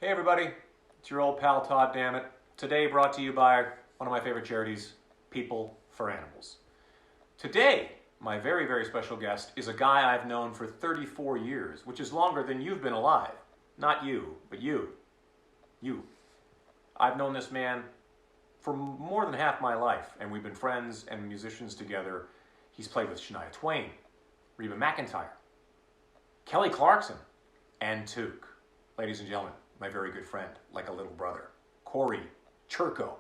Hey everybody, it's your old pal Todd, Dammit. Today brought to you by one of my favorite charities, People for Animals. Today, my very, very special guest is a guy I've known for 34 years, which is longer than you've been alive. Not you, but you. You. I've known this man for more than half my life, and we've been friends and musicians together. He's played with Shania Twain, Reba McEntire, Kelly Clarkson, and Tuque. Ladies and gentlemen, my very good friend, like a little brother, Cory, Churko.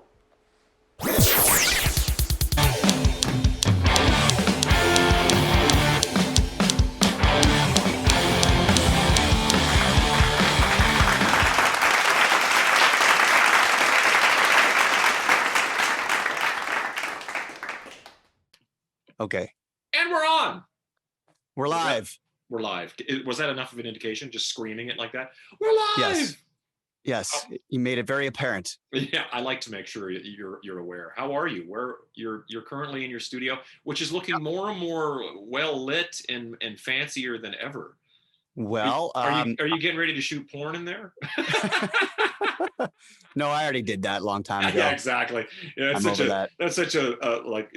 Okay, And we're on. we're live. We're live. Was that enough of an indication? Just screaming it like that? We're live. Yes, you made it very apparent. Yeah, I like to make sure you're aware. How are you? Where you're currently in your studio, which is looking more and more well lit and fancier than ever. Well, Are you getting ready to shoot porn in there? no, I already did that a long time ago. Yeah, exactly. Yeah, I'm over that. That's such a like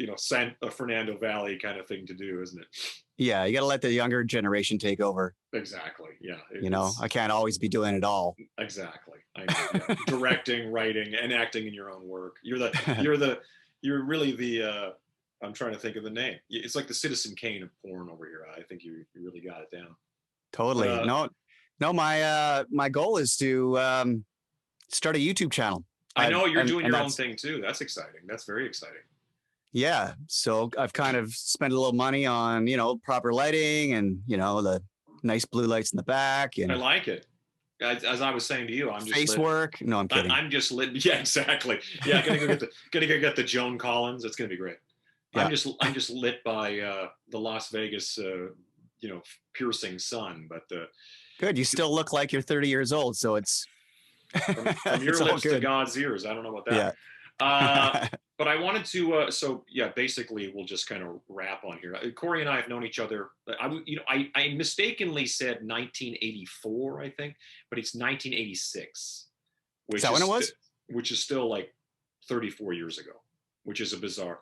a Fernando Valley kind of thing to do, isn't it? Yeah, you got to let the younger generation take over. Exactly. Yeah. I can't always be doing it all. Exactly. I know. Yeah. Directing, writing, and acting in your own work. You're really the. I'm trying to think of the name. It's like the Citizen Kane of porn over here. I think you really got it down. Totally. But, No. My goal is to start a YouTube channel. I know you're doing your own thing too. That's exciting. That's very exciting. Yeah. So I've kind of spent a little money on proper lighting and the nice blue lights in the back and I like it. As I was saying to you, I'm just face work. No, I'm kidding. I'm just lit. Yeah, exactly. Yeah, gonna go get the Joan Collins. It's gonna be great. Yeah. I'm just lit by the Las Vegas piercing sun. But good. You still look like you're 30 years old, so it's from your lips to God's ears. I don't know about that. Yeah. But I wanted to. So yeah, basically, we'll just kind of wrap on here. Cory and I have known each other. I mistakenly said 1984, I think, but it's 1986. Is that when it was? Which is still like 34 years ago, which is a bizarre.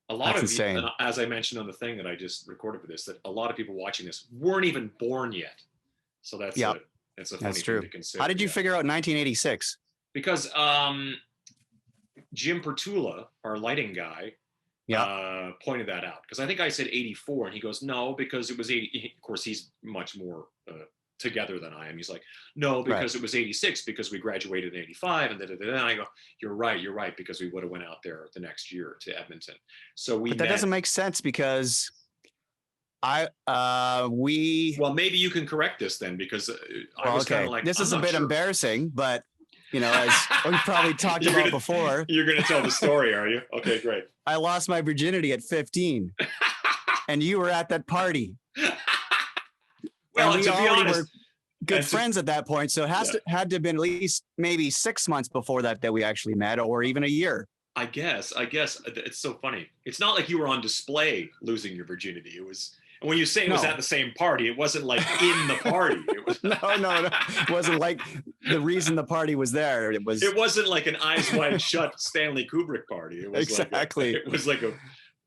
That's insane. As I mentioned on the thing that I just recorded for this, that a lot of people watching this weren't even born yet. So that's a funny thing to consider. How did you figure out 1986? Because Jim Pertula, our lighting guy, pointed that out. Because I think I said 84, and he goes, no, because it was 80. Of course, he's much more together than I am. He's like, no, because it was 86, because we graduated in 85, and and I go, you're right, because we would have went out there the next year to Edmonton. So but that doesn't make sense because well, maybe you can correct this then, because I was kind of like, this is a bit embarrassing, but as we probably talked about before. You're going to tell the story, are you? Okay, great. I lost my virginity at 15, and you were at that party. Well, and we to be honest, were good friends at that point, so it had to have been at least maybe 6 months before that we actually met, or even a year. I guess it's so funny. It's not like you were on display losing your virginity. It was. And when you say it was at the same party, it wasn't like in the party. It was no. It wasn't like the reason the party was there. It wasn't like an Eyes Wide Shut Stanley Kubrick party. It was exactly. It was like a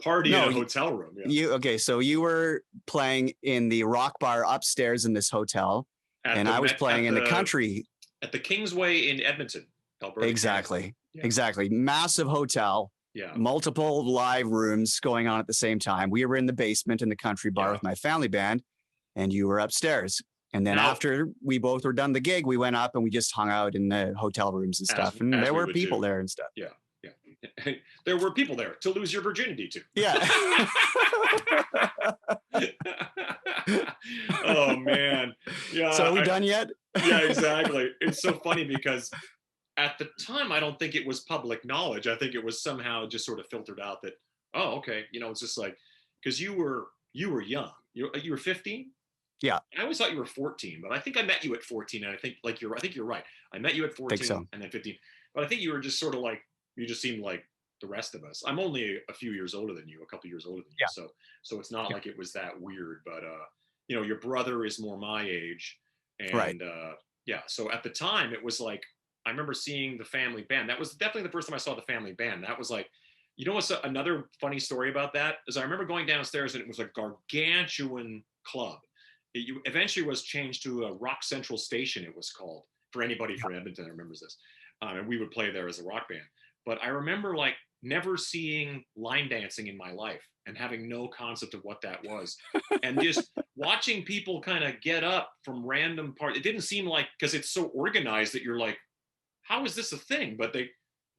party in a hotel room. Yeah. So you were playing in the rock bar upstairs in this hotel, and I was playing in the country at the Kingsway in Edmonton, Alberta. Exactly. Yeah. Exactly. Massive hotel. Yeah. Multiple live rooms going on at the same time. We were in the basement in the country bar with my family band, and you were upstairs. And then after we both were done the gig, we went up and we just hung out in the hotel rooms and stuff. And there were people there and stuff. Yeah. Yeah. There were people there to lose your virginity to. Yeah. Oh man. Yeah. So are we done yet? Yeah, exactly. It's so funny because at the time, I don't think it was public knowledge. I think it was somehow just sort of filtered out that, oh, okay, it's just like, because you were young. You were 15. Yeah. I always thought you were 14, but I think I met you at 14, and I think you're right. I met you at 14 and then 15, but I think you were just sort of like, you just seemed like the rest of us. I'm only a few years older than you, a couple years older than you, so it's not like it was that weird. But your brother is more my age, and Yeah. So at the time, it was like, I remember seeing the family band. That was definitely the first time I saw the family band. That was like, you know what's another funny story about that is I remember going downstairs and it was a gargantuan club. It eventually was changed to a Rock Central Station, it was called, for anybody from Edmonton that remembers this. And we would play there as a rock band. But I remember like never seeing line dancing in my life and having no concept of what that was. And just watching people kind of get up from random parts. It didn't seem like, because it's so organized that you're like, how is this a thing? But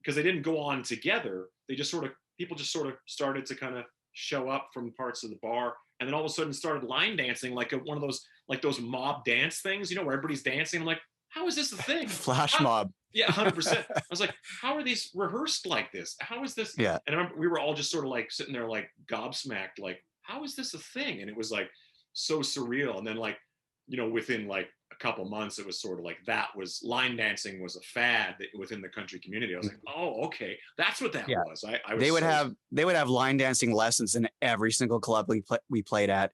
because they didn't go on together, they just sort of, people just sort of started to kind of show up from parts of the bar. And then all of a sudden started line dancing like one of those, like those mob dance things, you know, where everybody's dancing. I'm like, how is this a thing? Flash mob. Yeah, 100%. I was like, how are these rehearsed like this? How is this? Yeah. And I remember we were all just sort of like sitting there like gobsmacked, like, how is this a thing? And it was like so surreal. And then like, you know, within like a couple months, it was sort of like line dancing was a fad within the country community. I was like, oh, okay, that's what that was. I was they would have line dancing lessons in every single club we played at.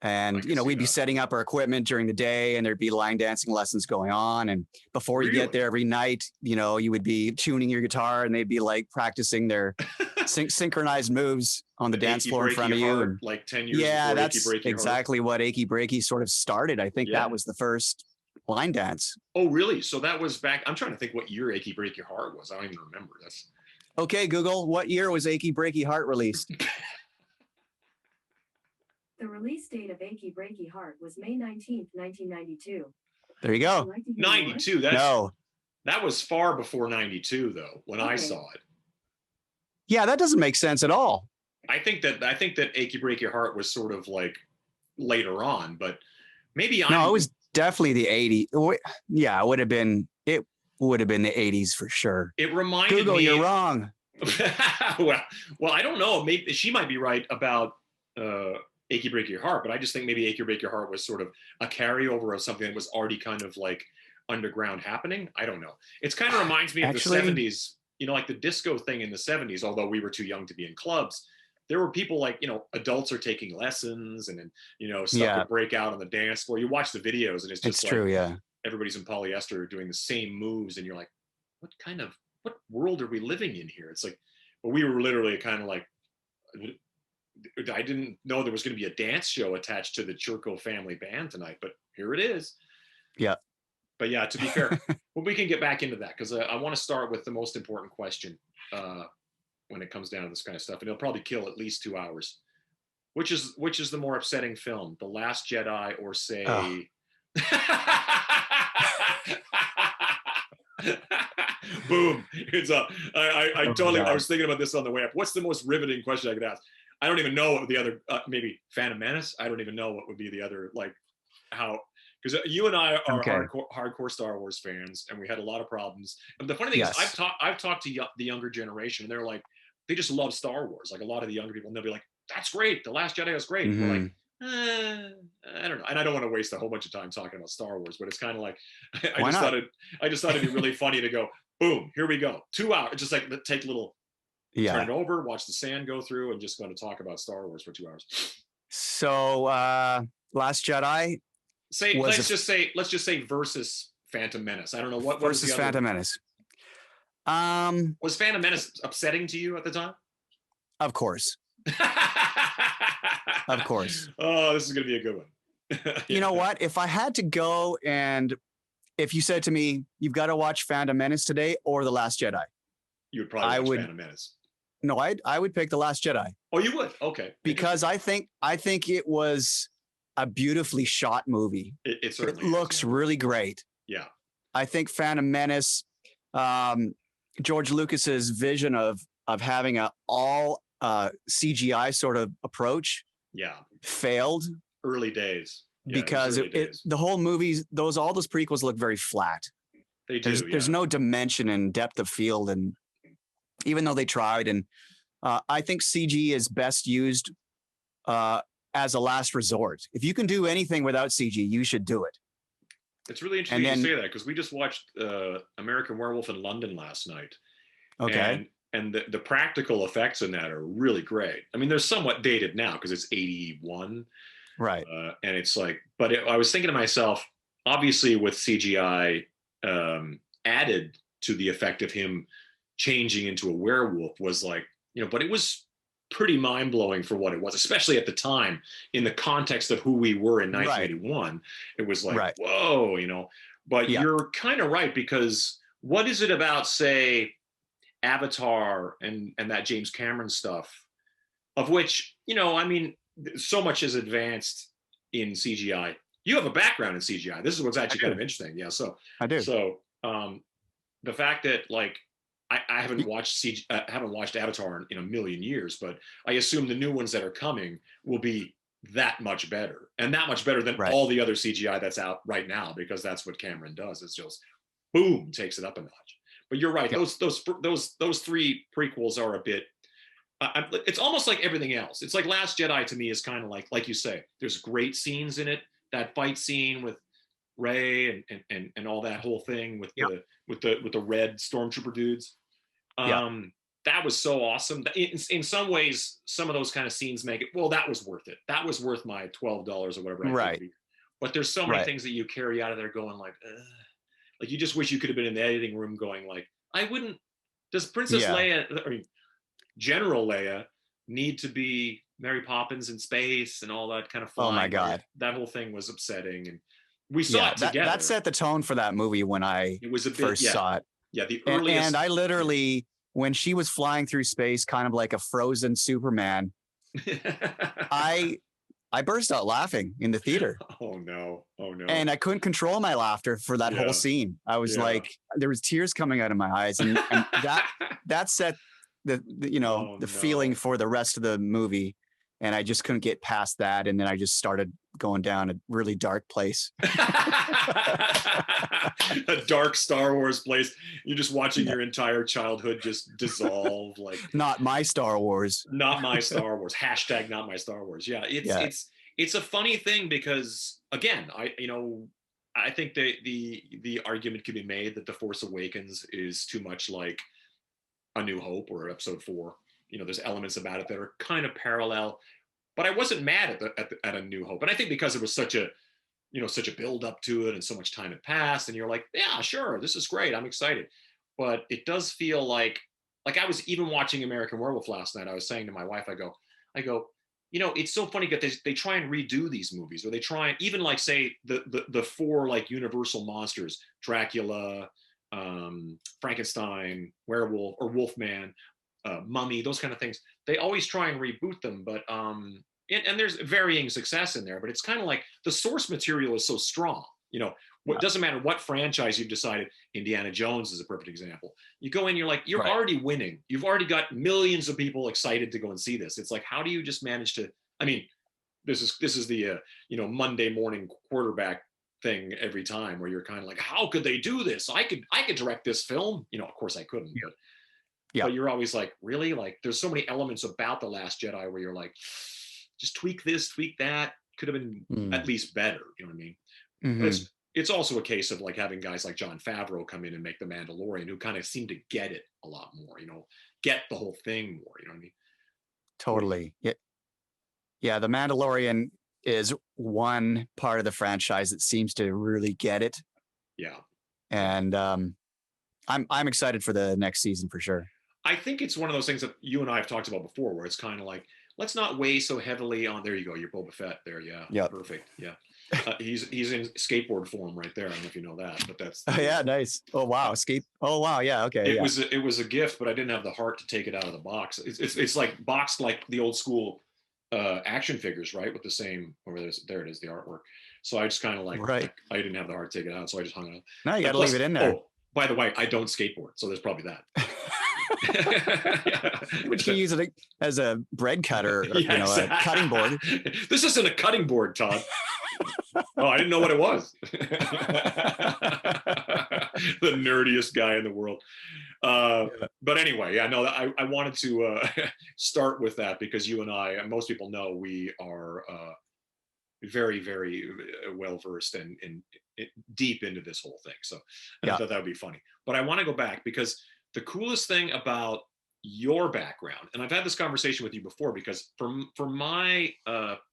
And, you know, we'd be setting up our equipment during the day and there'd be line dancing lessons going on. And before you get there every night, you know, you would be tuning your guitar and they'd be like practicing their synchronized moves on the dance floor in front of you. And, like 10 years yeah, before that's Achy Breaky exactly Heart. what Achy Breaky sort of started. I think that was the first line dance. Oh, really? So that was back, I'm trying to think what year Achy Breaky Heart was. I don't even remember. That's okay, Google, what year was Achy Breaky Heart released? The release date of Achy Breaky Heart was May 19th, 1992. There you go. 92. That was far before 92 though, when I saw it. Yeah, that doesn't make sense at all. I think that Achy Breaky Heart was sort of like later on, but maybe it was definitely the 80s. Yeah, it would have been the 80s for sure. It reminded Google, me. You're wrong. well, I don't know. Maybe she might be right about Achy Breaky Your Heart, but I just think maybe Achy Breaky Your Heart was sort of a carryover of something that was already kind of like underground happening. I don't know. It's kind of reminds me of the 70s, you know, like the disco thing in the 70s, although we were too young to be in clubs. There were people like, you know, adults are taking lessons and then, you know, stuff would break out on the dance floor. You watch the videos and it's just true, yeah. Everybody's in polyester doing the same moves and you're like, what world are we living in here? It's like, well, we were literally kind of like, I didn't know there was going to be a dance show attached to the Churko family band tonight, but here it is. Yeah. But yeah, to be fair, well, we can get back into that because I want to start with the most important question when it comes down to this kind of stuff, and it'll probably kill at least 2 hours. Which is the more upsetting film, The Last Jedi or say? Boom! It's up. I was thinking about this on the way up. What's the most riveting question I could ask? I don't even know what the other, maybe Phantom Menace. I don't even know what would be the other, like how, because you and I are hardcore Star Wars fans, and we had a lot of problems. And the funny thing is, I've talked to the younger generation, and they're like, they just love Star Wars. Like a lot of the younger people, and they'll be like, "That's great. The Last Jedi is great." Mm-hmm. We're like, I don't know, and I don't want to waste a whole bunch of time talking about Star Wars, but it's kind of like, I just thought it'd be really funny to go, boom, here we go, 2 hours, just like take a little. Turn it over, watch the sand go through, and just going to talk about Star Wars for 2 hours. So, Last Jedi. Let's just say versus Phantom Menace. I don't know what versus Phantom Menace. Was Phantom Menace upsetting to you at the time? Of course. Of course. Oh, this is going to be a good one. You know what? If I had to go, and if you said to me, "You've got to watch Phantom Menace today or The Last Jedi," you would probably watch Phantom Menace. No, I would pick The Last Jedi. Oh, you would? Okay. Because I think it was a beautifully shot movie. It certainly looks really great. Yeah. I think Phantom Menace, George Lucas's vision of having a all CGI sort of approach, failed. Early days. Because the whole movies, all those prequels look very flat. They do. There's no dimension and depth of field, and even though they tried, and I think CG is best used as a last resort. If you can do anything without CG, you should do it. It's really interesting you say that, because we just watched American Werewolf in London last night. Okay. And the practical effects in that are really great. I mean, they're somewhat dated now because it's 81. Right. And it's like, but I was thinking to myself, obviously with CGI added to the effect of him changing into a werewolf was like, but it was pretty mind-blowing for what it was, especially at the time in the context of who we were in 1981. It was like, whoa, but you're kind of right, because what is it about, say, Avatar and that James Cameron stuff, of which, I mean, so much is advanced in CGI. You have a background in CGI. This is what's actually kind of interesting. Yeah. So I do. So the fact that, like, I haven't watched Avatar in a million years, but I assume the new ones that are coming will be that much better, and that much better than all the other CGI that's out right now, because that's what Cameron does. It's just boom, takes it up a notch. But you're right; those three prequels are a bit. It's almost like everything else. It's like Last Jedi to me is kind of like you say. There's great scenes in it. That fight scene with Rey and all that whole thing with the red stormtrooper dudes. That was so awesome. In some ways, some of those kind of scenes make it, well, that was worth it. That was worth my $12 or whatever. Right. But there's so many things that you carry out of there going like, ugh. Like, you just wish you could have been in the editing room going like, does Princess Leia, or General Leia, need to be Mary Poppins in space and all that kind of flying? Oh my God. That whole thing was upsetting. And we saw it together. That set the tone for that movie when I first saw it. Yeah, the earliest. And I literally, when she was flying through space, kind of like a frozen Superman, I burst out laughing in the theater. Oh no. And I couldn't control my laughter for that whole scene. I was like, there was tears coming out of my eyes, and that set the feeling for the rest of the movie. And I just couldn't get past that. And then I just started going down a really dark place. A dark Star Wars place. You're just watching your entire childhood just dissolve. Like, not my Star Wars. Not my Star Wars. # not my Star Wars. Yeah, it's a funny thing, because again, I think the argument could be made that The Force Awakens is too much like A New Hope or Episode 4. There's elements about it that are kind of parallel, but I wasn't mad at A New Hope. And I think because it was such a build up to it and so much time had passed, and you're like, yeah, sure, this is great, I'm excited. But it does feel like I was even watching American Werewolf last night. I was saying to my wife, I go, it's so funny that they try and redo these movies, or they try and even, like, say the four like Universal monsters, Dracula, Frankenstein, Werewolf or Wolfman, Mummy, those kind of things. They always try and reboot them, but and there's varying success in there, but it's kind of like the source material is so strong. It doesn't matter what franchise you've decided. Indiana Jones is a perfect example. You go in, you're like, you're already winning. You've already got millions of people excited to go and see this. It's like, how do you just manage to? I mean, this is the Monday morning quarterback thing every time, where you're kind of like, how could they do this? I could direct this film. Of course I couldn't, but you're always like, really? Like, there's so many elements about The Last Jedi where you're like, just tweak this, tweak that. Could have been at least better. You know what I mean? Mm-hmm. But it's also a case of like having guys like Jon Favreau come in and make The Mandalorian, who kind of seem to get it a lot more, get the whole thing more. You know what I mean? Totally. Yeah. The Mandalorian is one part of the franchise that seems to really get it. Yeah. And I'm excited for the next season for sure. I think it's one of those things that you and I have talked about before, where it's kind of like, let's not weigh so heavily on. There you go, you're Boba Fett there. Yeah. Yep. Perfect. Yeah. He's in skateboard form right there. I don't know if you know that, but that's. Yeah, nice. Oh wow, Oh wow, yeah, okay. It was a gift, but I didn't have the heart to take it out of the box. It's like boxed like the old school action figures, right? With the same there it is, the artwork. So I just kind of like, I didn't have the heart to take it out, so I just hung it up. No, you got to leave it in there. Oh, by the way, I don't skateboard, so there's probably that. Which you use it as a bread cutter, or, a cutting board. This isn't a cutting board, Todd. Oh, I didn't know what it was. The nerdiest guy in the world. But anyway, I wanted to start with that, because you and I, and most people know, we are very, very well versed and deep into this whole thing. So I thought that would be funny. But I want to go back, because the coolest thing about your background. And I've had this conversation with you before, because for my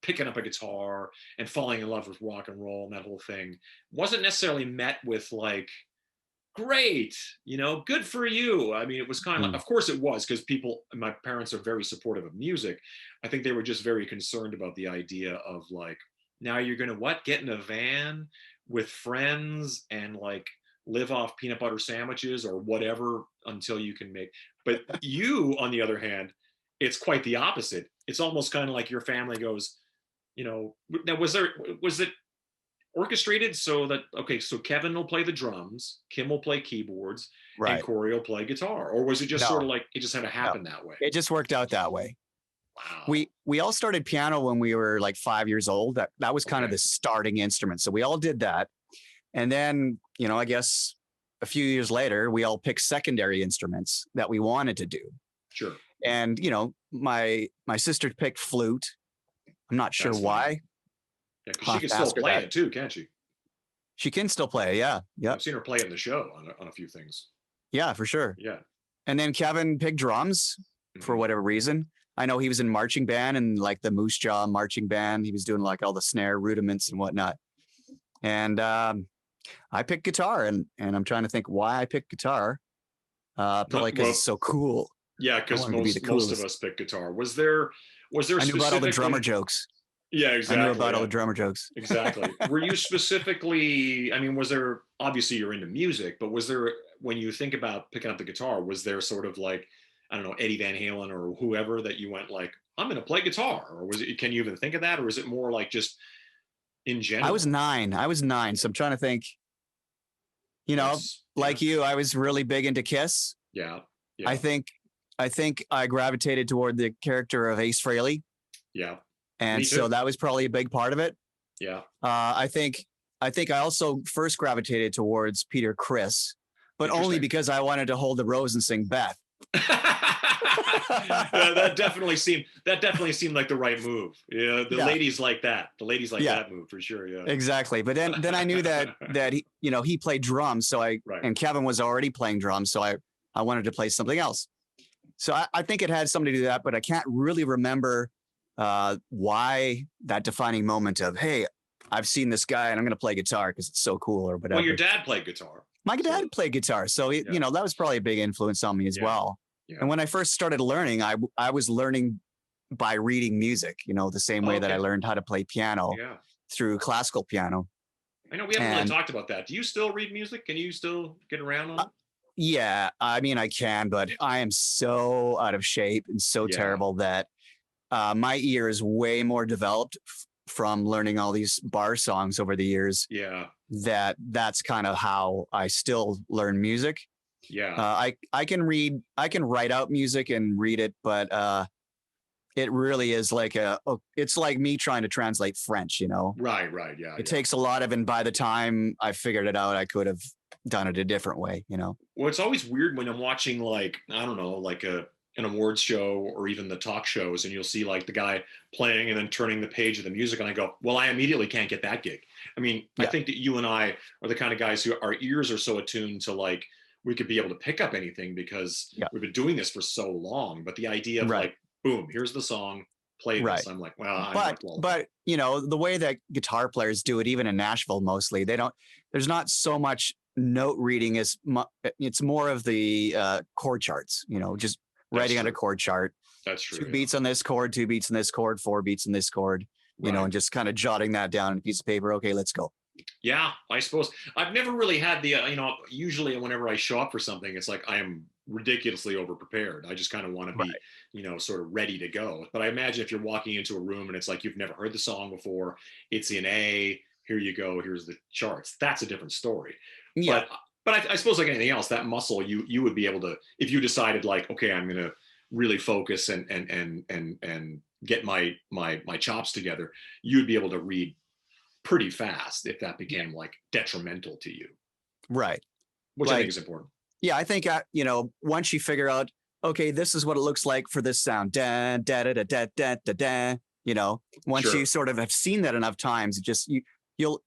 picking up a guitar and falling in love with rock and roll and that whole thing wasn't necessarily met with like, great, good for you. I mean, it was kind of, of course it was, because my parents are very supportive of music. I think they were just very concerned about the idea of like, now you're going to get in a van with friends and like live off peanut butter sandwiches or whatever until you can make. But you, on the other hand, it's quite the opposite. It's almost kind of like your family goes, now was it orchestrated so that, okay, so Kevin will play the drums, Kim will play keyboards, and Cory will play guitar? Or was it just sort of like, it just had to happen that way? It just worked out that way. Wow. We all started piano when we were like 5 years old. That was kind of the starting instrument. So we all did that. And then, I guess a few years later, we all picked secondary instruments that we wanted to do. Sure. And, my sister picked flute. I'm not sure why. Yeah, because she can still play it too, can't she? She can still play, yeah. Yep. I've seen her play it in the show on a few things. Yeah, for sure. Yeah. And then Kevin picked drums for whatever reason. I know he was in marching band and like the Moose Jaw marching band. He was doing like all the snare rudiments and whatnot. And I picked guitar, and I'm trying to think why I picked guitar. Probably because it's so cool. Yeah, because most of us picked guitar. Was there I knew about all the drummer jokes. Yeah, exactly. I knew about all the drummer jokes. Exactly. Were you specifically, I mean, was there, obviously you're into music, but was there, when you think about picking up the guitar, was there sort of like, I don't know, Eddie Van Halen or whoever that you went like, I'm going to play guitar? Or was it, can you even think of that? Or is it more like just in general? I was nine. So I'm trying to think, like you, I was really big into Kiss. Yeah. I think I gravitated toward the character of Ace Frehley. Yeah. And so that was probably a big part of it. Yeah. I think I also first gravitated towards Peter Criss, but only because I wanted to hold the rose and sing Beth. That definitely seemed like the right move. Yeah, the ladies like that. The ladies like that move for sure. Yeah, exactly. But then I knew that he played drums, so and Kevin was already playing drums, so I wanted to play something else. So I think it had something to do with that, but I can't really remember why that defining moment of, hey, I've seen this guy and I'm going to play guitar because it's so cool or whatever. Well, your dad played guitar. My dad played guitar, so that was probably a big influence on me as well. Yeah. And when I first started learning, I was learning by reading music, the same way that I learned how to play piano through classical piano. I know we haven't really talked about that. Do you still read music? Can you still get around on it? Yeah, I mean, I can, but I am so out of shape and so terrible that my ear is way more developed from learning all these bar songs over the years. Yeah. That's kind of how I still learn music. Yeah. I can write out music and read it, but it really is like it's like me trying to translate French, Right. Yeah. It takes a lot of, and by the time I figured it out, I could have done it a different way, Well, it's always weird when I'm watching like, I don't know, like an awards show or even the talk shows, and you'll see like the guy playing and then turning the page of the music, and I go, well, I immediately can't get that gig. I mean, I think that you and I are the kind of guys who our ears are so attuned to like, we could be able to pick up anything because we've been doing this for so long. But the idea of like, boom, here's the song, play this. I'm like, well, but the way that guitar players do it, even in Nashville, mostly there's not so much note reading it's more of the chord charts, just writing on a chord chart. That's true. 2 beats on this chord, 2 beats on this chord, 4 beats on this chord, and just kind of jotting that down on a piece of paper. Okay, let's go. Yeah, I suppose I've never really had the, usually whenever I show up for something, it's like I am ridiculously overprepared. I just kind of want to be, sort of ready to go. But I imagine if you're walking into a room and it's like you've never heard the song before, it's in A, here you go, here's the charts. That's a different story. Yeah. But I suppose like anything else, that muscle you would be able to, if you decided like, okay, I'm going to really focus and get my chops together, you'd be able to read pretty fast if that became like detrimental to you. Right. Which I think is important. Yeah. I think, once you figure out, okay, this is what it looks like for this sound. Da, da, da, da, da, da, da, da, once you sort of have seen that enough times, it just,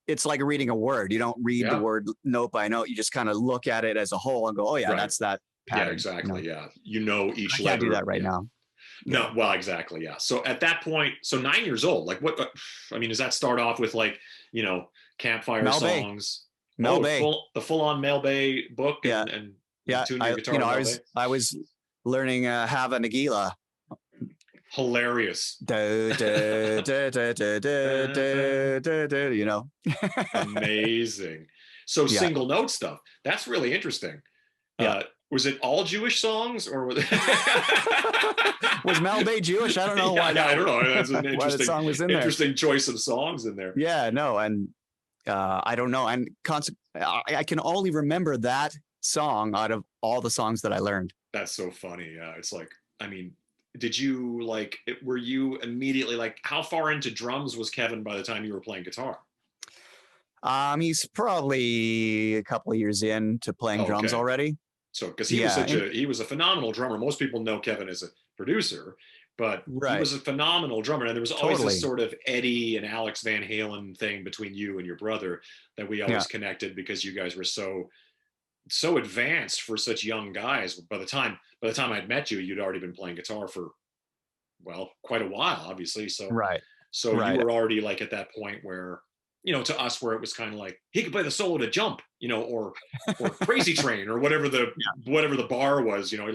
it's like reading a word. You don't read the word note by note. You just kind of look at it as a whole and go, oh yeah, that's that pattern. Yeah, exactly. Yeah. You know each I letter. can't do that right now. No, well, exactly. Yeah. So at that point, so 9 years old, like what, I mean, does that start off with like, campfire Mel Bay. songs? Mel Bay. The full on Mel Bay book and tune your guitar. I was learning Hava Nagila. Hilarious. Amazing. So single note stuff. That's really interesting. Was it all Jewish songs or was Mel Bay Jewish? I don't know why. I don't know. That's an interesting song was in interesting choice of songs in there. Yeah, no, and I don't know. And I can only remember that song out of all the songs that I learned. That's so funny. Yeah, it's like, I mean, did you were you immediately how far into drums was Kevin by the time you were playing guitar? He's probably a couple of years into playing drums already. So, because he was a phenomenal drummer. Most people know Kevin as a producer, but he was a phenomenal drummer. And there was always this sort of Eddie and Alex Van Halen thing between you and your brother that we always connected because you guys were so advanced for such young guys. By the time I'd met you, you'd already been playing guitar for, well, quite a while, obviously. So, you were already at that point where, to us, where it was kind of like he could play the solo to Jump, or Crazy Train or whatever the bar was, wow,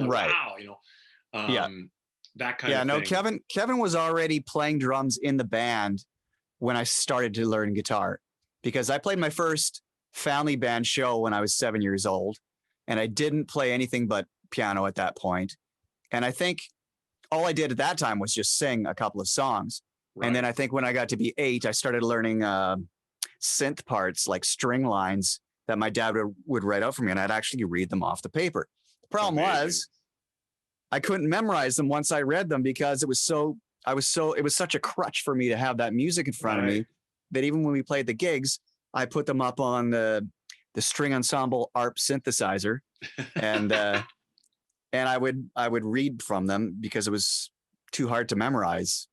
that kind of thing. Kevin was already playing drums in the band when I started to learn guitar, because I played my first family band show when I was 7 years old, and I didn't play anything but piano at that point. And I think all I did at that time was just sing a couple of songs. Right. And then I think when I got to be 8, I started learning synth parts, like string lines that my dad would write out for me, and I'd actually read them off the paper. The problem was I couldn't memorize them once I read them, because it was such a crutch for me to have that music in front of me, that even when we played the gigs, I put them up on the string ensemble ARP synthesizer, and I would read from them because it was too hard to memorize,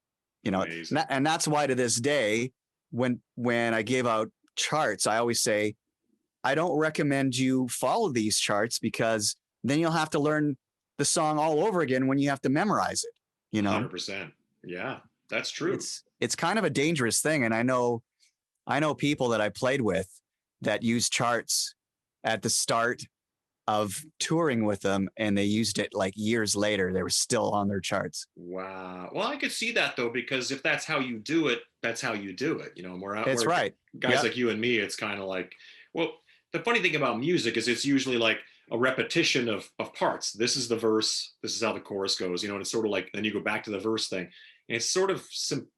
and that's why to this day, when I give out charts, I always say, I don't recommend you follow these charts, because then you'll have to learn the song all over again when you have to memorize it, 100%. Yeah, that's true. It's kind of a dangerous thing. And I know people that I played with that use charts at the start of touring with them, and they used it years later. They were still on their charts. Wow. Well, I could see that though, because if that's how you do it, that's how you do it. That's right. Guys like you and me, it's kind of like, well, the funny thing about music is it's usually like a repetition of parts. This is the verse. This is how the chorus goes, and it's sort of like, then you go back to the verse thing. And it's sort of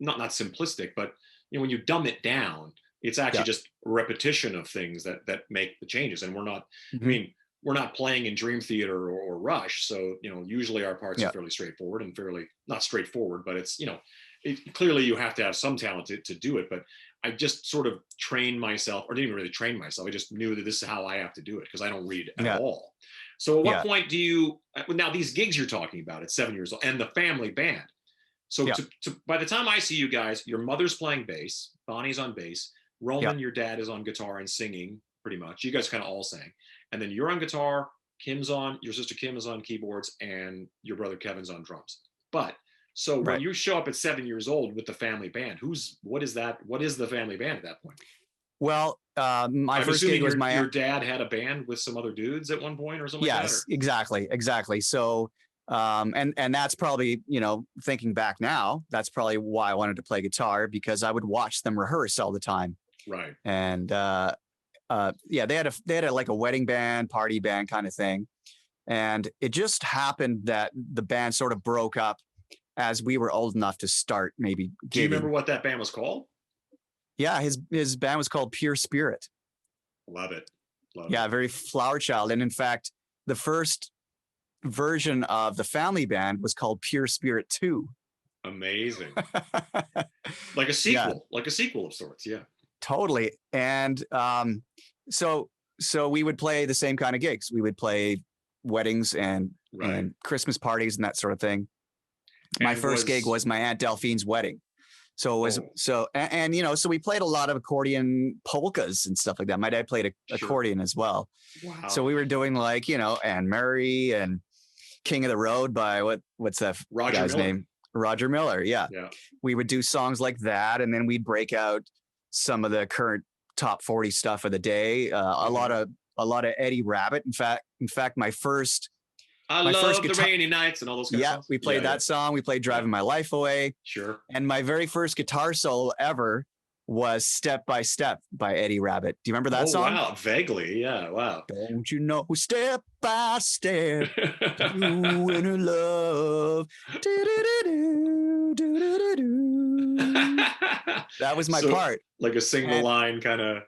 not simplistic, but when you dumb it down, it's actually just a repetition of things that make the changes. And we're not, I mean, we're not playing in Dream Theater or Rush. So, usually our parts are fairly straightforward and not straightforward, but it's, clearly you have to have some talent to do it. But I just sort of trained myself, or didn't even really train myself. I just knew that this is how I have to do it, because I don't read at all. So at what point do you, now these gigs you're talking about at 7 years old and the family band. So by the time I see you guys, your mother's playing bass, Bonnie's on bass, Roman, your dad, is on guitar and singing pretty much. You guys kind of all sang. And then you're on guitar, your sister Kim is on keyboards, and your brother Kevin's on drums. But so when you show up at 7 years old with the family band, what is the family band at that point? Well, my first gig was your dad had a band with some other dudes at one point or something like that? Yes, exactly. So, and that's probably, thinking back now, that's probably why I wanted to play guitar, because I would watch them rehearse all the time. Right. And, they had a wedding band, party band kind of thing. And it just happened that the band sort of broke up as we were old enough to start maybe gigging. Do you remember what that band was called? Yeah, his band was called Pure Spirit. Love it. Very Flower Child. And in fact, the first version of the family band was called Pure Spirit 2. Amazing. Like a sequel of sorts. Yeah. Totally. And so we would play the same kind of gigs. We would play weddings and Christmas parties and that sort of thing. My first gig was my Aunt Delphine's wedding. So it was and so we played a lot of accordion polkas and stuff like that. My dad played accordion as well. Wow. So we were doing like, Anne Murray and King of the Road by what's that guy's name? Roger Miller. Yeah. We would do songs like that, and then we'd break out some of the current top 40 stuff of the day. A lot of Eddie Rabbitt. In fact, my first the rainy nights and all those kind of songs. We played that song. We played Driving My Life Away. Sure. And my very first guitar solo ever was Step by Step by Eddie Rabbitt. Do you remember that song? Wow, vaguely. Yeah, wow. Don't you know, step by step, doing her love. That was my part. Like a single line kind of.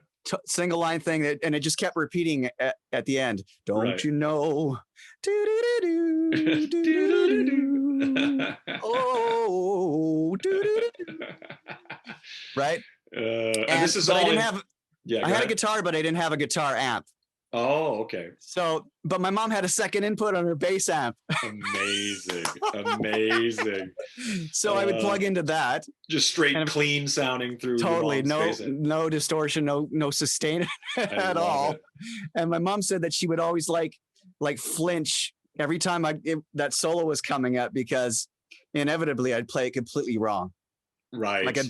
Single line thing, and it just kept repeating at the end. Don't you know? Oh, right. And this is all. I had a guitar, but I didn't have a guitar amp. Oh, okay. So, but my mom had a second input on her bass amp. Amazing. So I would plug into that. Just straight clean sounding through. Totally. No distortion, no sustain at all. And my mom said that she would always like flinch every time that solo was coming up, because inevitably I'd play it completely wrong. Right. Like I'd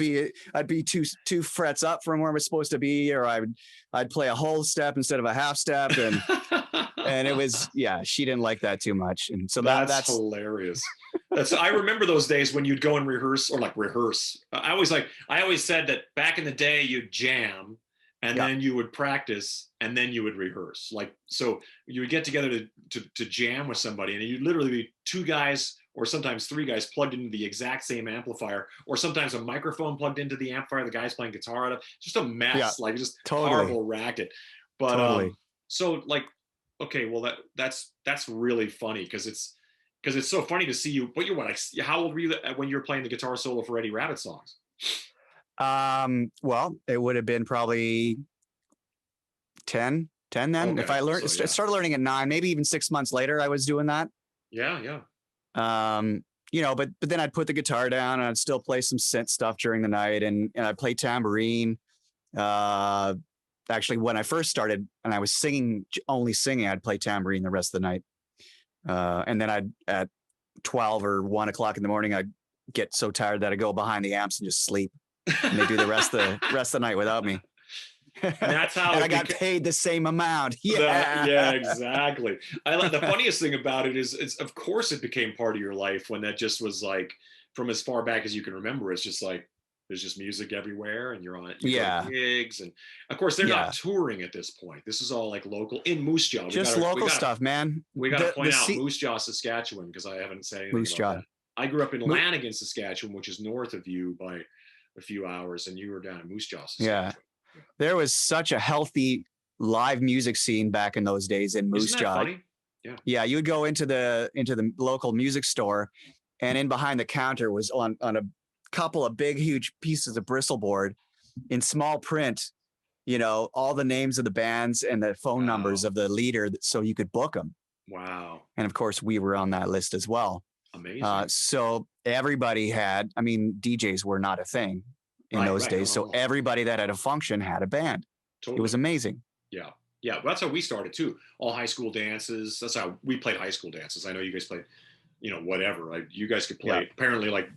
be two frets up from where I'm supposed to be, or I'd play a whole step instead of a half step, and and it was she didn't like that too much, and so that's hilarious. I remember those days when you'd go and rehearse. I always said that back in the day you'd jam, and then you would practice, and then you would rehearse. Like, so you would get together to jam with somebody, and you'd literally be two guys or sometimes three guys plugged into the exact same amplifier, or sometimes a microphone plugged into the amplifier the guy's playing guitar out of. Just a mess, like just horrible racket. But so like, okay, well that's really funny because it's so funny to see you. But how old were you when you were playing the guitar solo for Eddie Rabbitt songs? Well, it would have been probably 10 then. Okay. If I started learning at 9, maybe even 6 months later, I was doing that. Yeah. But then I'd put the guitar down and I'd still play some synth stuff during the night, and I'd play tambourine. Actually, when I first started and I was only singing, I'd play tambourine the rest of the night. And then at 12 or 1 o'clock in the morning, I'd get so tired that I'd go behind the amps and just sleep. And they do the rest of the night without me. And that's how and I got paid the same amount. Yeah, exactly. The funniest thing about it is of course it became part of your life when that just was like, from as far back as you can remember, it's just like there's just music everywhere, and you're on gigs, and of course they're not touring at this point. This is all like local in Moose Jaw. Local stuff, man. We got to point out Moose Jaw, Saskatchewan, because I haven't said anything Moose Jaw. That. I grew up in Lanigan, Saskatchewan, which is north of you by a few hours, and you were down in Moose Jaw, Saskatchewan. Yeah. There was such a healthy live music scene back in those days in Moose Jaw. Funny? Yeah. You would go into the local music store, and in behind the counter was on a couple of big, huge pieces of bristle board in small print, all the names of the bands and the phone numbers of the leader, so you could book them. Wow. And of course we were on that list as well. Amazing. So everybody DJs were not a thing in those days. So everybody that had a function had a band. Totally. It was amazing. Yeah. Well, that's how we started too. All high school dances. That's how we played high school dances. I know you guys played, whatever. Like you guys could play apparently like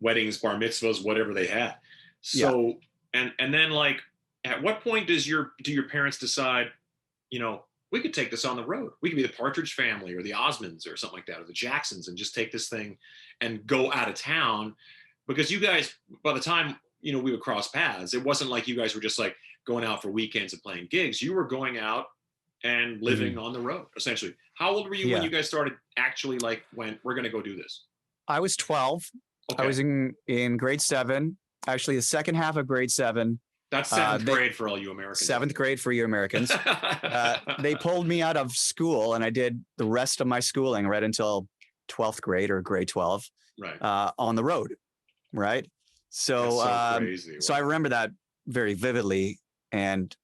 weddings, bar mitzvahs, whatever they had. So, and then like, at what point do your parents decide, we could take this on the road. We could be the Partridge Family or the Osmonds or something like that, or the Jacksons, and just take this thing and go out of town? Because you guys, by the time we would cross paths, it wasn't like you guys were just like going out for weekends and playing gigs. You were going out and living on the road, essentially. How old were you when you guys started actually like, when we're going to go do this? I was 12. Okay. I was in grade 7, actually the second half of grade 7. That's 7th grade for all you Americans. 7th grade for you Americans. They pulled me out of school, and I did the rest of my schooling right until 12th grade or grade 12 on the road. Right. So, crazy. So I remember that very vividly, and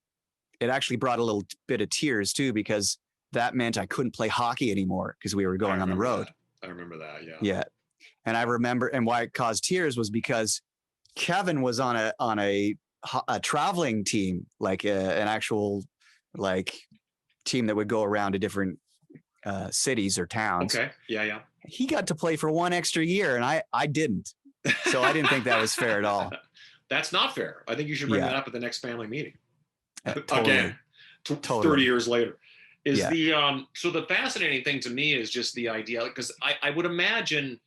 it actually brought a little bit of tears too, because that meant I couldn't play hockey anymore because we were going on the road. I remember that. Yeah. Yeah. And I remember, and why it caused tears was because Kevin was on a traveling team, like an actual like team that would go around to different cities or towns. Okay. Yeah. He got to play for 1 extra year, and I didn't. So I didn't think that was fair at all. That's not fair. I think you should bring that up at the next family meeting. Totally. Again, 30 years later. So the fascinating thing to me is just the idea, because I would imagine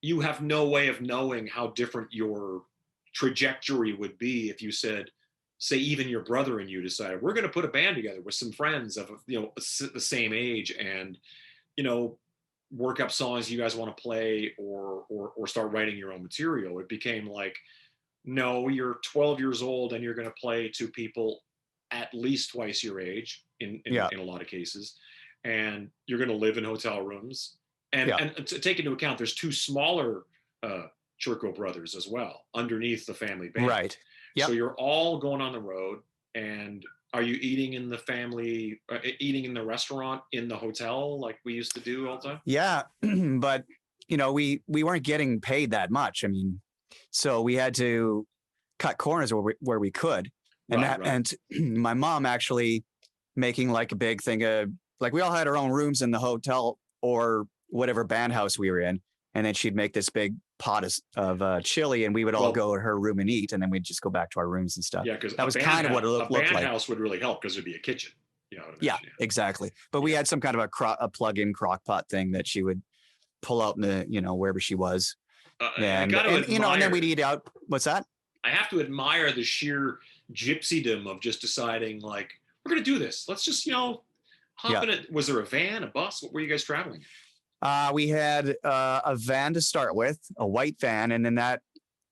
you have no way of knowing how different your trajectory would be if you said, say, even your brother and you decided, we're going to put a band together with some friends of, the same age, and, work up songs you guys want to play, or start writing your own material. It became like, no, you're 12 years old and you're going to play to people at least twice your age in a lot of cases, and you're going to live in hotel rooms, and to take into account there's 2 smaller Churko brothers as well underneath the family band, right? So you're all going on the road, and are you eating in the family, eating in the restaurant in the hotel like we used to do all the time? Yeah, but we weren't getting paid that much. I mean, so we had to cut corners where we could. And and my mom actually making like a big thing of, like, we all had our own rooms in the hotel or whatever band house we were in. And then she'd make this big pot of chili, and we would all go to her room and eat. And then we'd just go back to our rooms and stuff. Yeah, because that was kind of what it looked like. A band house would really help because there'd be a kitchen. Yeah, exactly. But we had some kind of a plug-in crock pot thing that she would pull out in the, wherever she was. And then we'd eat out. What's that? I have to admire the sheer gypsydom of just deciding, like, we're going to do this. Let's just, hop in it. Was there a van, a bus? What were you guys traveling? We had a van to start with, a white van. And then that,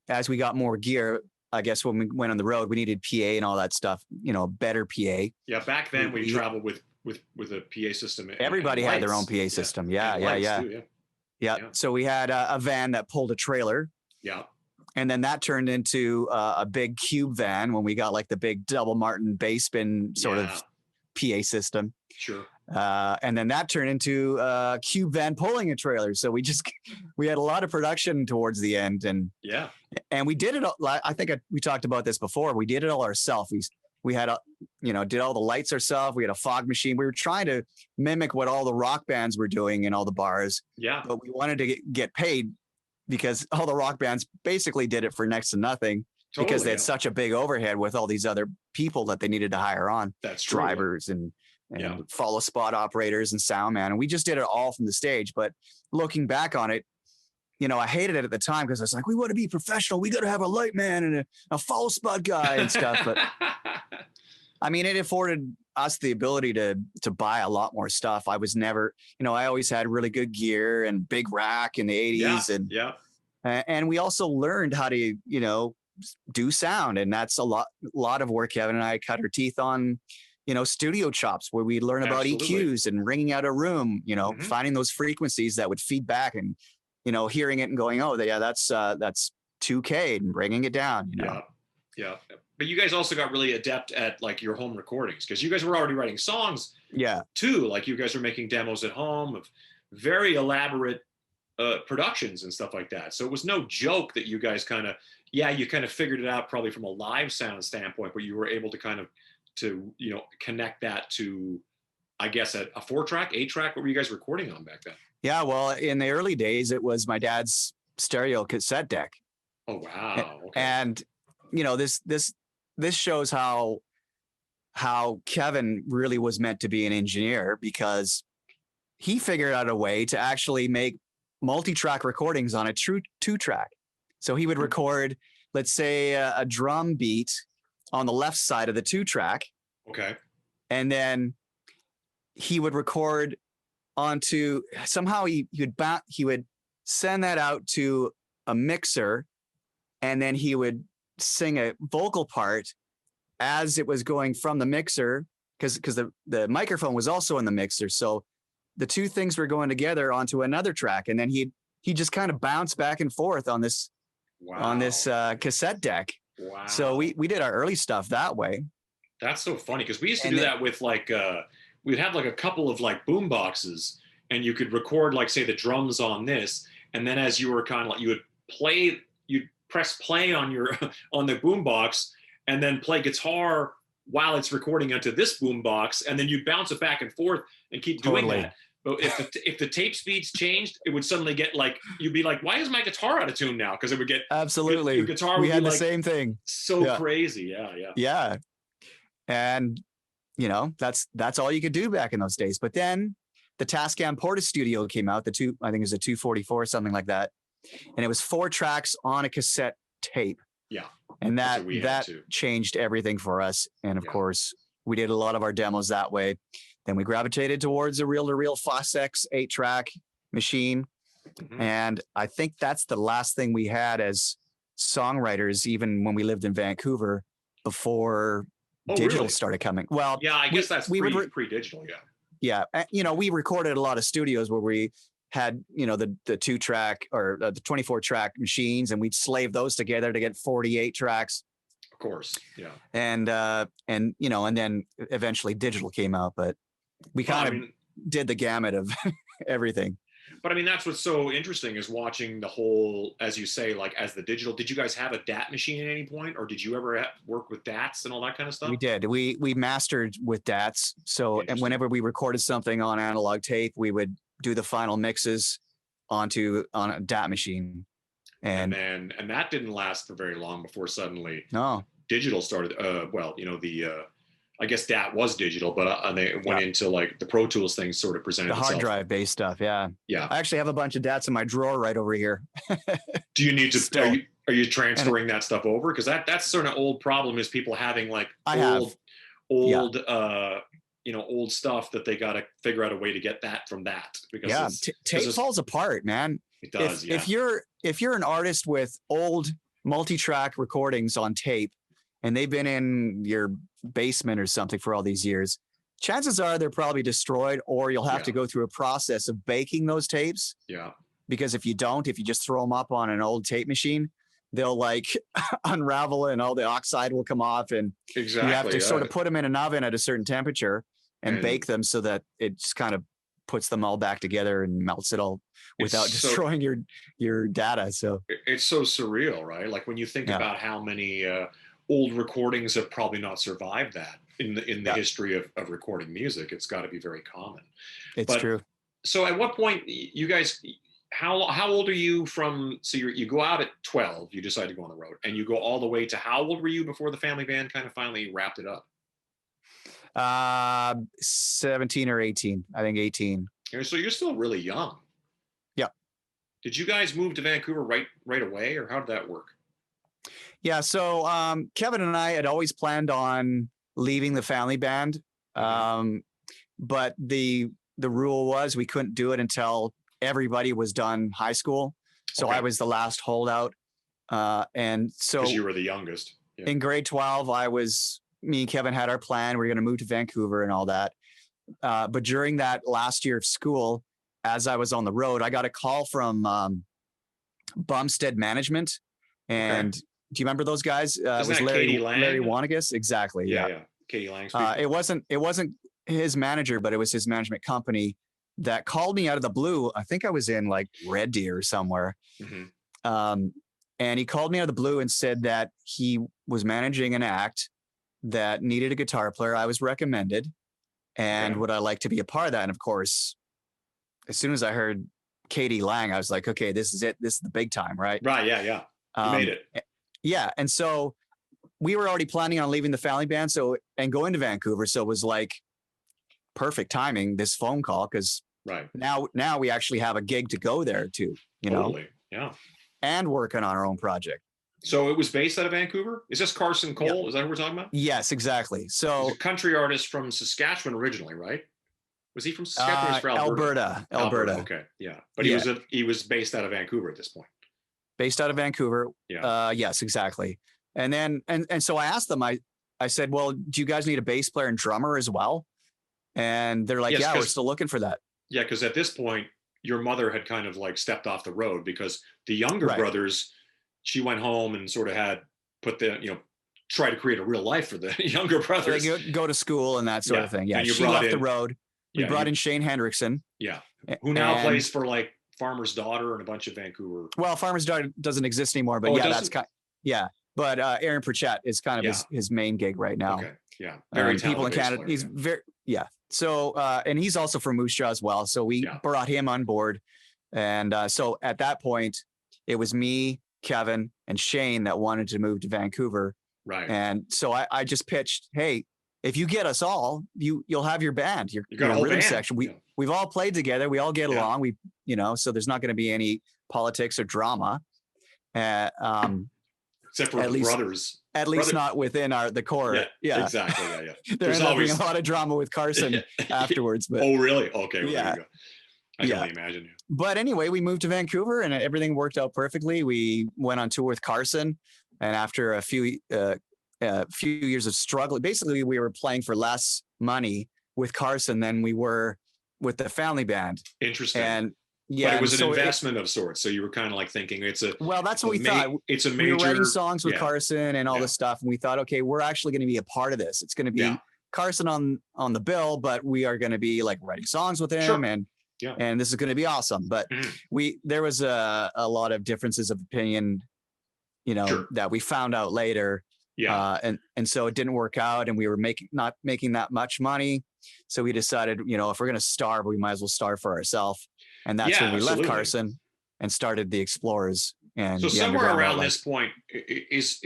as we got more gear, I guess when we went on the road, we needed PA and all that stuff, better PA. Yeah. Back then we traveled with a PA system. Everybody had their own PA system. Yeah. So we had a van that pulled a trailer. Yeah. And then that turned into a big cube van when we got like the big double Martin bass bin sort of PA system. Sure. And then that turned into a cube van pulling a trailer. So we had a lot of production towards the end, and we did it. I think we talked about this before. We did it all ourselves. We had did all the lights ourselves. We had a fog machine. We were trying to mimic what all the rock bands were doing in all the bars. Yeah. But we wanted to get paid, because all the rock bands basically did it for next to nothing, because they had such a big overhead with all these other people that they needed to hire on. That's true. Drivers and follow spot operators and sound man. And we just did it all from the stage. But looking back on it, I hated it at the time, because I was like, we want to be professional. We got to have a light man and a follow spot guy and stuff. But I mean, it afforded us the ability to buy a lot more stuff. I was never, I always had really good gear and big rack in the 80s. And we also learned how to, do sound. And that's a lot of work Kevin and I cut our teeth on, studio chops, where we learn about EQs and ringing out a room, finding those frequencies that would feed back, and, hearing it and going, oh, yeah, that's Tuque, and bringing it down, Yeah. But you guys also got really adept at like your home recordings, because you guys were already writing songs too. Like you guys were making demos at home of very elaborate productions and stuff like that. So it was no joke that you guys you kind of figured it out probably from a live sound standpoint, but you were able to connect that to, I guess, a 4-track, 8-track. What were you guys recording on back then? Yeah, well, in the early days, it was my dad's stereo cassette deck. Oh, wow. Okay. And, this shows how Kevin really was meant to be an engineer, because he figured out a way to actually make multi-track recordings on a true 2-track. So he would record, let's say, a drum beat on the left side of the 2-track. Okay. And then he would record onto, somehow he would send that out to a mixer, and then he would sing a vocal part as it was going from the mixer, because the microphone was also in the mixer. So the two things were going together onto another track, and then he just kind of bounced back and forth on this cassette deck. Wow. So we did our early stuff that way. That's so funny, because we used to do that with like we'd have like a couple of like boom boxes, and you could record like, say, the drums on this, and then as you were kind of like, you'd press play on your on the boombox and then play guitar while it's recording onto this boombox, and then you'd bounce it back and forth and keep doing that. But if the tape speeds changed, it would suddenly get like, you'd be like, why is my guitar out of tune now? Because it would get absolutely. Your guitar we would had be the like same thing. So crazy. Yeah. And you know, that's all you could do back in those days. But then the Tascam Porta Studio came out, I think it was a 244, something like that. And it was 4 tracks on a cassette tape. Yeah. And that changed everything for us. And of course, we did a lot of our demos that way. Then we gravitated towards a reel-to-reel Fosex 8-track machine. Mm-hmm. And I think that's the last thing we had as songwriters, even when we lived in Vancouver, before digital started coming. Well, yeah, I guess that's pre-digital, yeah. You know, we recorded a lot of studios where we had, you know, the 2-track or the 24-track machines, and we'd slave those together to get 48 tracks. Of course, yeah. And you know, and then eventually digital came out, but we kind of did the gamut of everything. But I mean, that's what's so interesting is watching the whole, as you say, like as the digital. Did you guys have a DAT machine at any point, or did you ever work with DATs and all that kind of stuff? We did. We mastered with DATs. So, and whenever we recorded something on analog tape, we would do the final mixes on a DAT machine. And that didn't last for very long before suddenly digital started. Well, you know, I guess DAT was digital, but they went into like the Pro Tools thing sort of presented the hard drive based stuff. Yeah. I actually have a bunch of DATs in my drawer right over here. Do you need to? Are you transferring that stuff over? Because that's sort of old problem is people having like old old stuff that they got to figure out a way to get that from that. Because tape falls apart, man. It does. If you're an artist with old multi-track recordings on tape, and they've been in your basement or something for all these years, chances are they're probably destroyed, or you'll have to go through a process of baking those tapes. Yeah. Because if you just throw them up on an old tape machine, they'll like unravel and all the oxide will come off. And you have to sort of put them in an oven at a certain temperature and bake them so that it just kind of puts them all back together and melts it all without destroying your data. So it's so surreal, right? Like when you think about how many old recordings have probably not survived that in the history of recording music. It's got to be very common. It's true. So at what point you guys, how old are you from, so you go out at 12, you decide to go on the road, and you go all the way to, how old were you before the family band kind of finally wrapped it up? 17 or 18, I think 18. So you're still really young. Yeah. Did you guys move to Vancouver right away, or how did that work? Yeah. So Kevin and I had always planned on leaving the family band. But the rule was we couldn't do it until everybody was done high school. So I was the last holdout. And so, because you were the youngest. Yeah. In grade 12, me and Kevin had our plan. We were going to move to Vancouver and all that. But during that last year of school, as I was on the road, I got a call from Bumstead Management. And do you remember those guys? It was Larry Wanagus. Exactly. Yeah. Katie Lang's it wasn't his manager, but it was his management company that called me out of the blue. I think I was in like Red Deer somewhere. Mm-hmm. And he called me out of the blue and said that he was managing an act that needed a guitar player. I was recommended. And would I like to be a part of that? And of course, as soon as I heard Katie Lang, I was like, okay, this is it. This is the big time, right? Right. Yeah. You made it. Yeah. And so we were already planning on leaving the family band and going to Vancouver. So it was like perfect timing, this phone call, because now we actually have a gig to go there to, you know? Yeah. And working on our own project. So it was based out of Vancouver? Is this Carson Cole? Yep. Is that what we're talking about? Yes, exactly. So he's a country artist from Saskatchewan originally, right? Was he from Saskatchewan or was from Alberta? Alberta. Okay. Yeah. But he was based out of Vancouver at this point. Based out of Vancouver. Yeah. Yes, exactly. And then and so I asked them, I said, well, do you guys need a bass player and drummer as well? And they're like, we're still looking for that. Yeah, because at this point, your mother had kind of like stepped off the road, because the younger brothers, she went home and sort of had try to create a real life for the younger brothers. They go to school and that sort of thing. Yeah, she left the road. We brought in Shane Hendrickson. Yeah, who now plays for like Farmer's Daughter and a bunch of Vancouver. Well, Farmer's Daughter doesn't exist anymore, but yeah. But Aaron Pritchett is kind of his main gig right now. Okay. Yeah. Very people in Canada. player, he's very So and he's also from Moose Jaw as well. So we brought him on board, and so at that point, it was me, Kevin, and Shane that wanted to move to Vancouver. Right. And so I just pitched, hey, if you get us all, you'll have your band, your rhythm section. We've all played together. We all get along. We, so there's not going to be any politics or drama. Except for brothers. At least not within the core. Yeah. Exactly. Yeah. There's always a lot of drama with Carson afterwards. But oh, really? Okay. Well, there you go. I can only imagine. But anyway, we moved to Vancouver and everything worked out perfectly. We went on tour with Carson, and after a few years of struggle, basically we were playing for less money with Carson than we were with the family band. Interesting. And but it was an investment of sorts. So you were kind of like thinking that's what we thought. It's a major. We were writing songs with Carson and all this stuff. And we thought, okay, we're actually going to be a part of this. It's going to be Carson on the bill, but we are going to be like writing songs with him and this is going to be awesome. But there was a lot of differences of opinion, that we found out later. Yeah. And so it didn't work out, and we were not making that much money. So we decided, if we're going to starve, we might as well starve for ourselves. And that's when we left Carson and started the Explorers. And so somewhere around this point is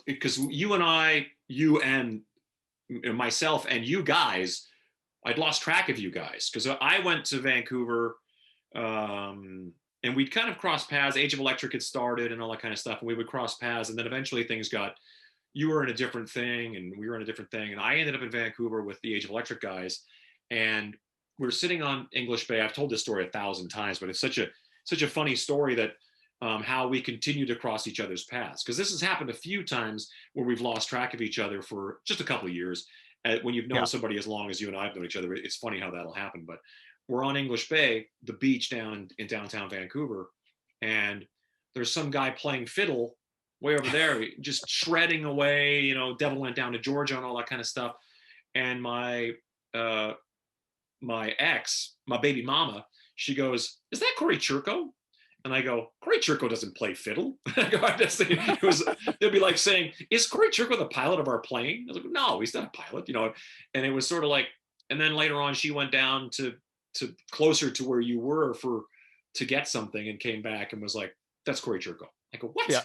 because you and myself and you guys, I'd lost track of you guys because I went to Vancouver and we'd kind of crossed paths. Age of Electric had started and all that kind of stuff. And we would cross paths. And then eventually you were in a different thing and we were in a different thing. And I ended up in Vancouver with the Age of Electric guys. And we were sitting on English Bay. I've told this story 1,000 times, but it's such a funny story that how we continue to cross each other's paths. Because this has happened a few times where we've lost track of each other for just a couple of years. When you've known somebody as long as you and I have known each other, it's funny how that'll happen. But we're on English Bay, the beach down in downtown Vancouver, and there's some guy playing fiddle way over there, just shredding away, Devil Went Down to Georgia and all that kind of stuff. And my ex, my baby mama, she goes, "Is that Cory Churko?" And I go, "Cory Churko doesn't play fiddle." I go, they'd be like saying, "Is Cory Churko the pilot of our plane?" I was like, "No, he's not a pilot," And it was sort of like, and then later on, she went down to closer to where you were to get something and came back and was like, "That's Cory Churko." I go, "What?" Yeah.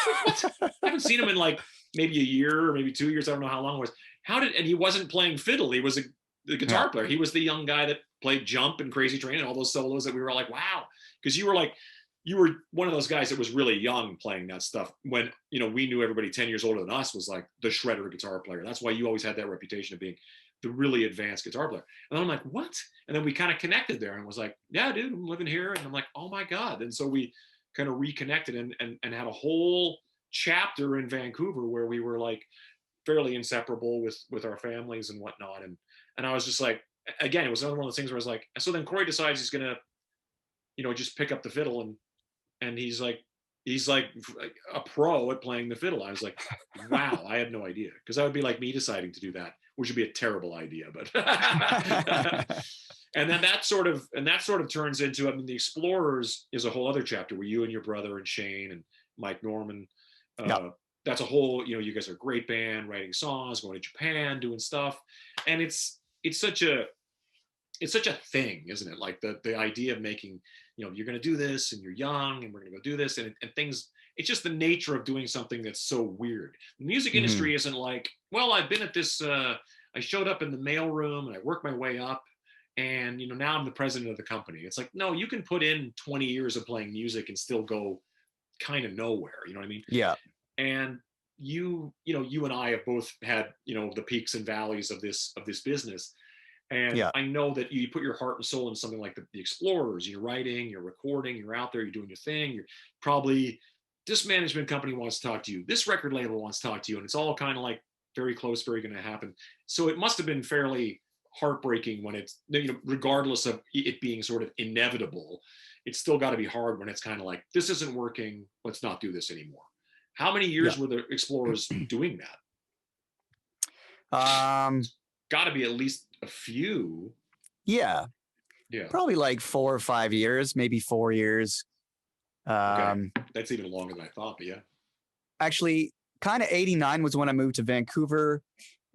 What? I haven't seen him in like maybe a year or maybe 2 years. I don't know how long it was. And he wasn't playing fiddle. He was the guitar player. He was the young guy that played Jump and Crazy Train and all those solos that we were like, wow. Because you were one of those guys that was really young playing that stuff when, we knew everybody 10 years older than us was like the shredder guitar player. That's why you always had that reputation of being the really advanced guitar player. And then I'm like, what? And then we kind of connected there and was like, yeah, dude, I'm living here. And I'm like, oh my God. And so we kind of reconnected and had a whole chapter in Vancouver where we were like fairly inseparable with our families and whatnot. And I was just like, again, it was another one of those things where I was like, so then Cory decides he's going to, just pick up the fiddle and he's like a pro at playing the fiddle. I was like, wow, I had no idea. Because that would be like me deciding to do that, which would be a terrible idea. But and then that sort of turns into, the Explorers is a whole other chapter where you and your brother and Shane and Mike Norman, that's a whole, you guys are a great band, writing songs, going to Japan, doing stuff. And it's such a thing, isn't it? Like the idea of making, you're going to do this and you're young and we're going to go do this and things, it's just the nature of doing something that's so weird. The music industry isn't like, well, I've been at this, I showed up in the mailroom and I worked my way up and, now I'm the president of the company. It's like, no, you can put in 20 years of playing music and still go kind of nowhere. You know what I mean? Yeah. And you and I have both had, the peaks and valleys of this business. And I know that you put your heart and soul in something like the Explorers. You're writing, you're recording, you're out there, you're doing your thing. You're probably, this management company wants to talk to you. This record label wants to talk to you. And it's all kind of like very close, very going to happen. So it must have been fairly heartbreaking when it's, regardless of it being sort of inevitable, it's still got to be hard when it's kind of like, this isn't working. Let's not do this anymore. How many years were the Explorers doing that? Got to be at least a few. Yeah. Yeah. Probably like 4 or 5 years, maybe 4 years. Okay. That's even longer than I thought, but yeah. Actually, kind of 89 was when I moved to Vancouver.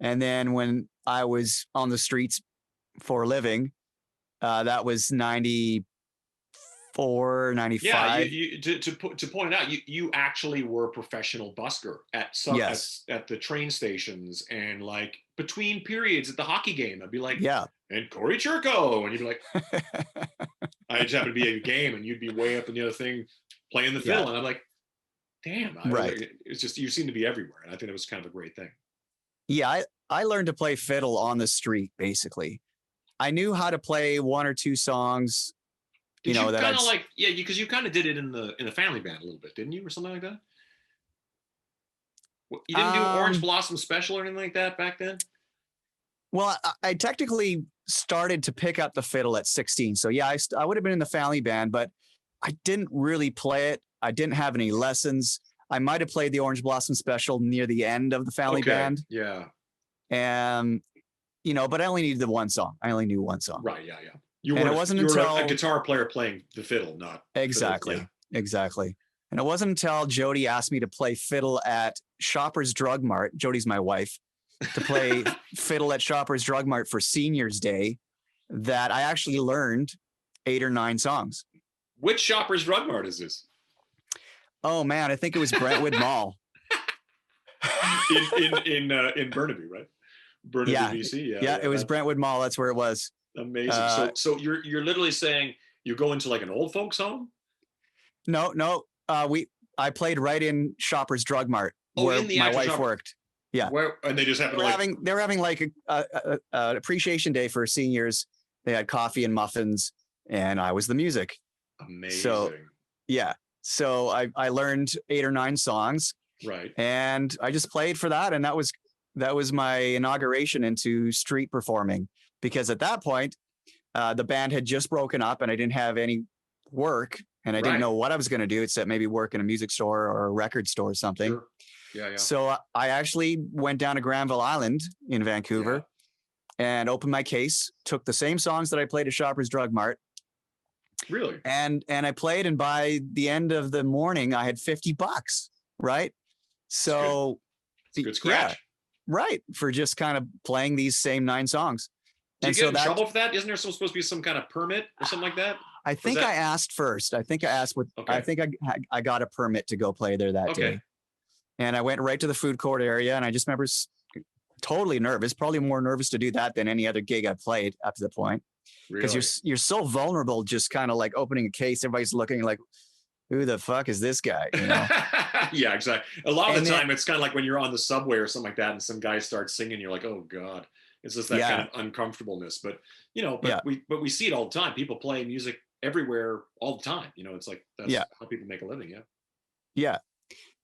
And then when I was on the streets for a living, that was 94, 95. Yeah, to point it out, you actually were a professional busker at some Yes. at the train stations, and like between periods at the hockey game, I'd be like, Yeah. and Cory Churko, and you'd be like, I just happened to be at a game, and you'd be way up in the other thing playing the fiddle, and I'm like, damn, Right. It's just you seem to be everywhere, and I think that was kind of a great thing. Yeah, I learned to play fiddle on the street, basically. I knew how to play 1 or 2 songs. Did you that kind of like, yeah, because you kind of did it in the family band a little bit, didn't you, or something like that? You didn't do Orange Blossom Special or anything like that back then? Well, I technically started to pick up the fiddle at 16. So yeah, I would have been in the family band, but I didn't really play it. I didn't have any lessons. I might have played the Orange Blossom Special near the end of the family band. Yeah. And, but I only needed the one song. I only knew one song. Right, yeah. You were a guitar player playing the fiddle, not exactly, fiddle, yeah. Exactly. And it wasn't until Jody asked me to play fiddle at Shoppers Drug Mart. Jody's my wife. To play fiddle at Shoppers Drug Mart for Seniors Day that I actually learned 8 or 9 songs. Which Shoppers Drug Mart is this? Oh man, I think it was Brentwood Mall. in Burnaby, right? Burnaby, BC. Yeah, it was Brentwood Mall. That's where it was. Amazing. So you're literally saying you go into like an old folks home? No. I played right in Shoppers Drug Mart where my wife worked. Yeah. And they just happened they were having like a appreciation day for seniors. They had coffee and muffins, and I was the music. Amazing. So yeah. So I learned 8 or 9 songs. Right. And I just played for that, and that was my inauguration into street performing, because at that point the band had just broken up and I didn't have any work, and I didn't know what I was going to do except maybe work in a music store or a record store or something. Sure. Yeah. So I actually went down to Granville Island in Vancouver and opened my case, took the same songs that I played at Shoppers Drug Mart. Really? And I played, and by the end of the morning I had $50, right? So it's a good scratch. Yeah, right, for just kind of playing these same 9 songs. Do you get in trouble for that? Isn't there supposed to be some kind of permit or something like that? I think I asked first. I think I asked I think I got a permit to go play there that day. And I went right to the food court area, and I just remember totally nervous, probably more nervous to do that than any other gig I played up to the point. Because you're so vulnerable, just kind of like opening a case. Everybody's looking like, who the fuck is this guy? Yeah, exactly. A lot of the time, it's kind of like when you're on the subway or something like that, and some guy starts singing, you're like, oh God. It's just that kind of uncomfortableness. But we see it all the time. People play music everywhere all the time. It's like that's how people make a living. Yeah. Yeah.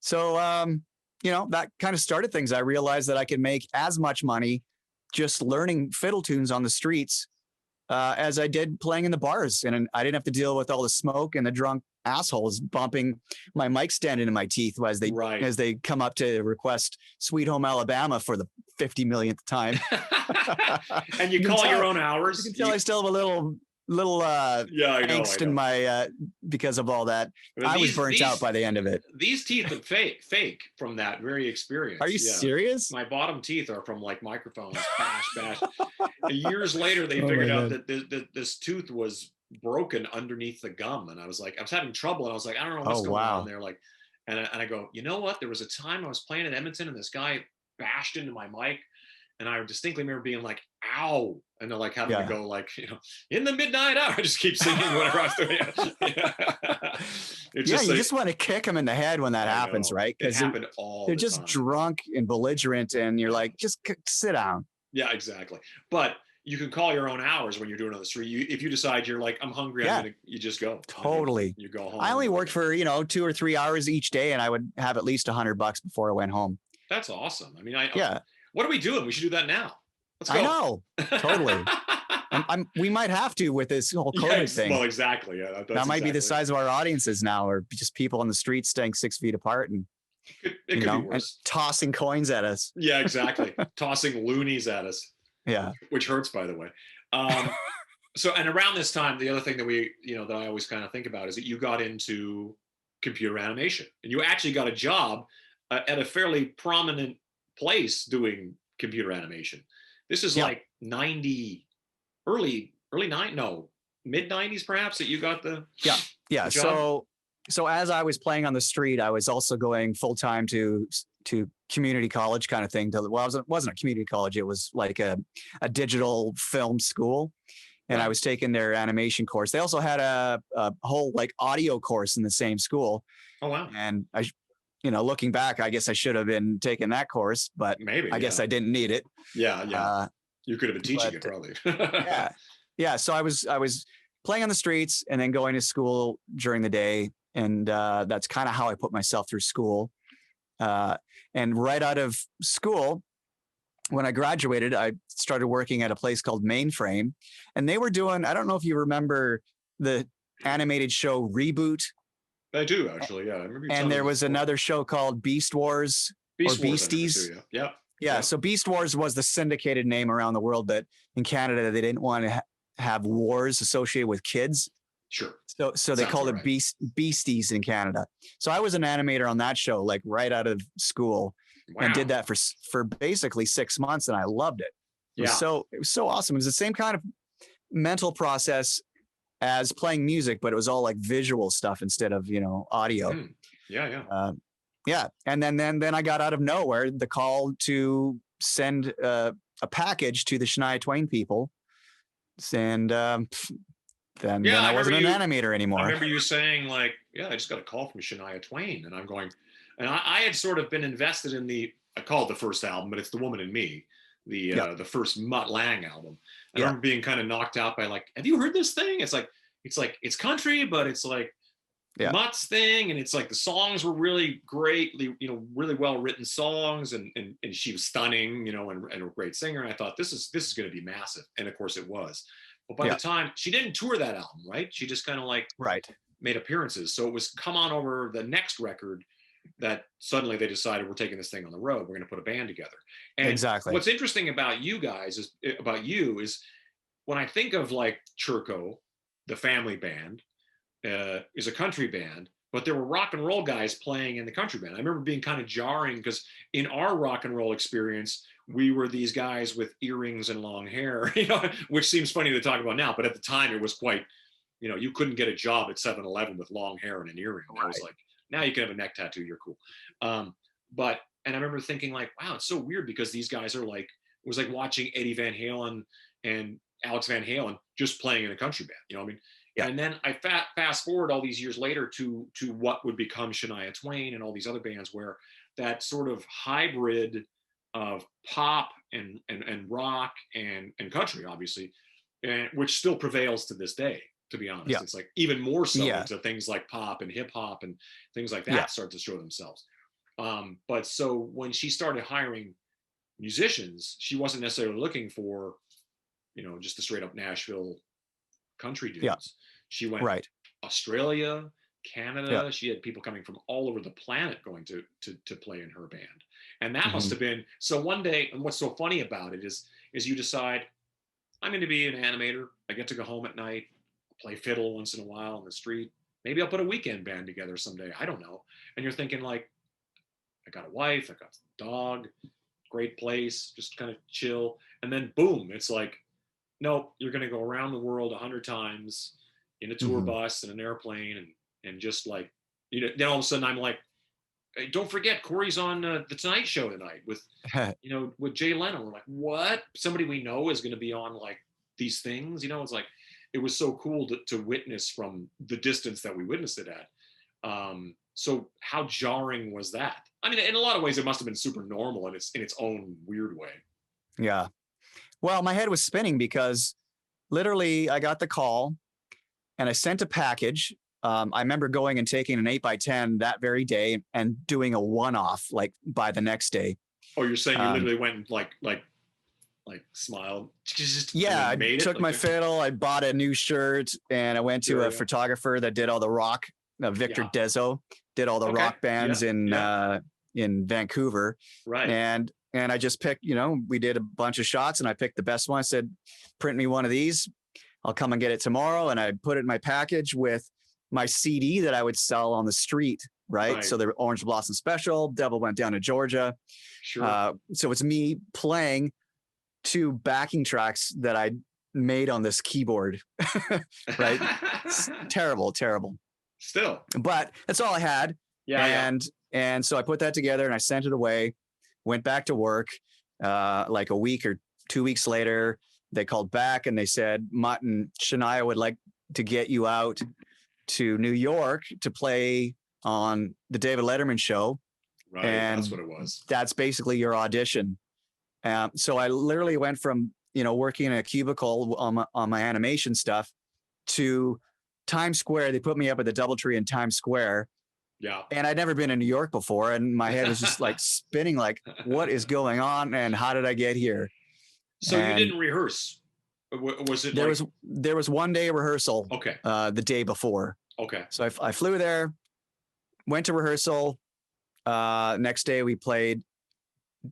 So that kind of started things. I realized that I could make as much money just learning fiddle tunes on the streets as I did playing in the bars, and I didn't have to deal with all the smoke and the drunk assholes bumping my mic stand into my teeth as they come up to request Sweet Home Alabama for the 50 millionth time. And you call your own hours. You can tell I still have a little angst in my because of all that. I was burnt out by the end of it. These teeth are fake from that very experience. Are you serious? My bottom teeth are from like microphones. Bash. Years later, they figured out that this tooth was broken underneath the gum, and I was having trouble, and I was like, I don't know what's going on there. Like, and I go, you know what? There was a time I was playing in Edmonton, and this guy bashed into my mic. And I distinctly remember being like, ow. And they're like having to go like, in the midnight hour, I just keep singing whatever I was doing. You just want to kick them in the head when that happens, right? Because they're just drunk and belligerent, and you're like, just sit down. Yeah, exactly. But you can call your own hours when you're doing it on the street. If you decide you're like, I'm hungry, you just go. Totally. You go home. I only worked for, 2 or 3 hours each day, and I would have at least $100 before I went home. That's awesome. I mean, what are we doing? We should do that now. Let's go. I know. Totally. We might have to with this whole COVID thing. Well, exactly. Yeah, that might be the size of our audiences now, or just people on the street staying 6 feet apart and it could be worse. And tossing coins at us. Yeah, exactly. Tossing loonies at us. Yeah. Which hurts, by the way. So, and around this time, the other thing that that I always kind of think about is that you got into computer animation and you actually got a job at a fairly prominent place doing computer animation. This is like 90, mid 90s perhaps that you got the yeah. the job? So as I was playing on the street, I was also going full time to community college kind of thing. Well, it wasn't a community college. It was like a digital film school. And I was taking their animation course. They also had a whole like audio course in the same school. Oh, wow. And looking back, I guess I should have been taking that course, but maybe I guess I didn't need it. Yeah. You could have been teaching it probably. Yeah. So I was playing on the streets and then going to school during the day. And that's kind of how I put myself through school. And right out of school, when I graduated, I started working at a place called Mainframe, and they were doing, I don't know if you remember the animated show Reboot. I do, actually. Yeah. I remember. And there was another show called Beast Wars or Beasties. Yeah. So Beast Wars was the syndicated name around the world, but in Canada, they didn't want to have wars associated with kids. Sure. So they called it Beasties in Canada. So I was an animator on that show, like right out of school. Wow. And did that for basically 6 months, and I loved it. It was so awesome. It was the same kind of mental process as playing music, but it was all like visual stuff instead of audio. Yeah. And then I got out of nowhere the call to send a package to the Shania Twain people, and then I wasn't an animator anymore. I remember you saying like, I just got a call from Shania Twain, and I'm going. And I had sort of been invested in I call it the first album, but it's The Woman in Me, the first Mutt Lange album. I remember being kind of knocked out by like, have you heard this thing? It's country, but it's like Mutt's thing, and it's like the songs were really great, really well written songs, and she was stunning, and a great singer. And I thought this is going to be massive, and of course it was. But by the time she didn't tour that album, right? She just kind of like made appearances. So it was come on over the next record that suddenly they decided we're taking this thing on the road. We're going to put a band together. And exactly. What's interesting about you guys is when I think of like Churko, the family band, is a country band, but there were rock and roll guys playing in the country band. I remember being kind of jarring because in our rock and roll experience, we were these guys with earrings and long hair, which seems funny to talk about now, but at the time it was quite, you couldn't get a job at 7-Eleven with long hair and an earring. I was like, now you can have a neck tattoo, you're cool. And I remember thinking like, wow, it's so weird because these guys are like, it was like watching Eddie Van Halen and Alex Van Halen just playing in a country band, you know what I mean? Yeah. And then I fast forward all these years later to what would become Shania Twain and all these other bands where that sort of hybrid of pop and rock and country, obviously, and which still prevails to this day. To be honest, it's like even more so into things like pop and hip hop and things like that start to show themselves. But so when she started hiring musicians, she wasn't necessarily looking for, just the straight up Nashville country dudes. Yeah. She went Australia, Canada. Yeah. She had people coming from all over the planet going to play in her band. And that must have been, so one day, and what's so funny about it is you decide, I'm going to be an animator. I get to go home at night, play fiddle once in a while on the street. Maybe I'll put a weekend band together someday. I don't know. And you're thinking like, I got a wife, I got a dog, great place, just kind of chill. And then boom, it's like, nope, you're going to go around the world 100 times in a tour bus and an airplane. And just like, then all of a sudden I'm like, hey, don't forget Cory's on the Tonight Show tonight with, with Jay Leno. We're like, what? Somebody we know is going to be on like these things, it's like, it was so cool to witness from the distance that we witnessed it at. So how jarring was that? I mean, in a lot of ways, it must have been super normal in its own weird way. Yeah. Well, my head was spinning because literally I got the call and I sent a package. I remember going and taking an 8x10 that very day and doing a one-off like by the next day. Oh, you're saying you literally went and like smiled. Yeah, I took my fiddle. I bought a new shirt and I went to a photographer that did all the rock. Victor Dezo did all the rock bands in Vancouver. Right. And I just picked, we did a bunch of shots and I picked the best one. I said, print me one of these. I'll come and get it tomorrow. And I put it in my package with my CD that I would sell on the street. Right. So the Orange Blossom Special, Devil Went Down to Georgia. Sure. So it's me playing 2 backing tracks that I made on this keyboard. Right. It's terrible. Still. But that's all I had. Yeah. And so I put that together and I sent it away, went back to work. Like a week or 2 weeks later, they called back and they said, Mutt and Shania would like to get you out to New York to play on the David Letterman show. Right. And that's what it was. That's basically your audition. So I literally went from, working in a cubicle on my animation stuff to Times Square. They put me up at the DoubleTree in Times Square. Yeah. And I'd never been in New York before. And my head was just like spinning, like, what is going on? And how did I get here? So you didn't rehearse? Was it there was 1 day of rehearsal. Okay. The day before. Okay. So I flew there, went to rehearsal. Next day we played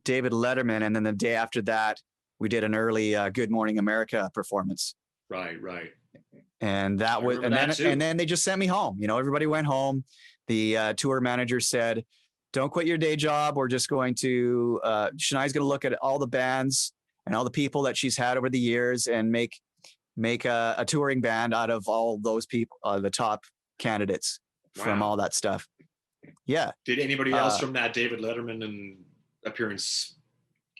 David Letterman. And then the day after that, we did an early Good Morning America performance. Right. And then they just sent me home. Everybody went home. The tour manager said, don't quit your day job. We're just going to, Shania's going to look at all the bands and all the people that she's had over the years and make a touring band out of all those people, the top candidates from all that stuff. Yeah. Did anybody else from that David Letterman and appearance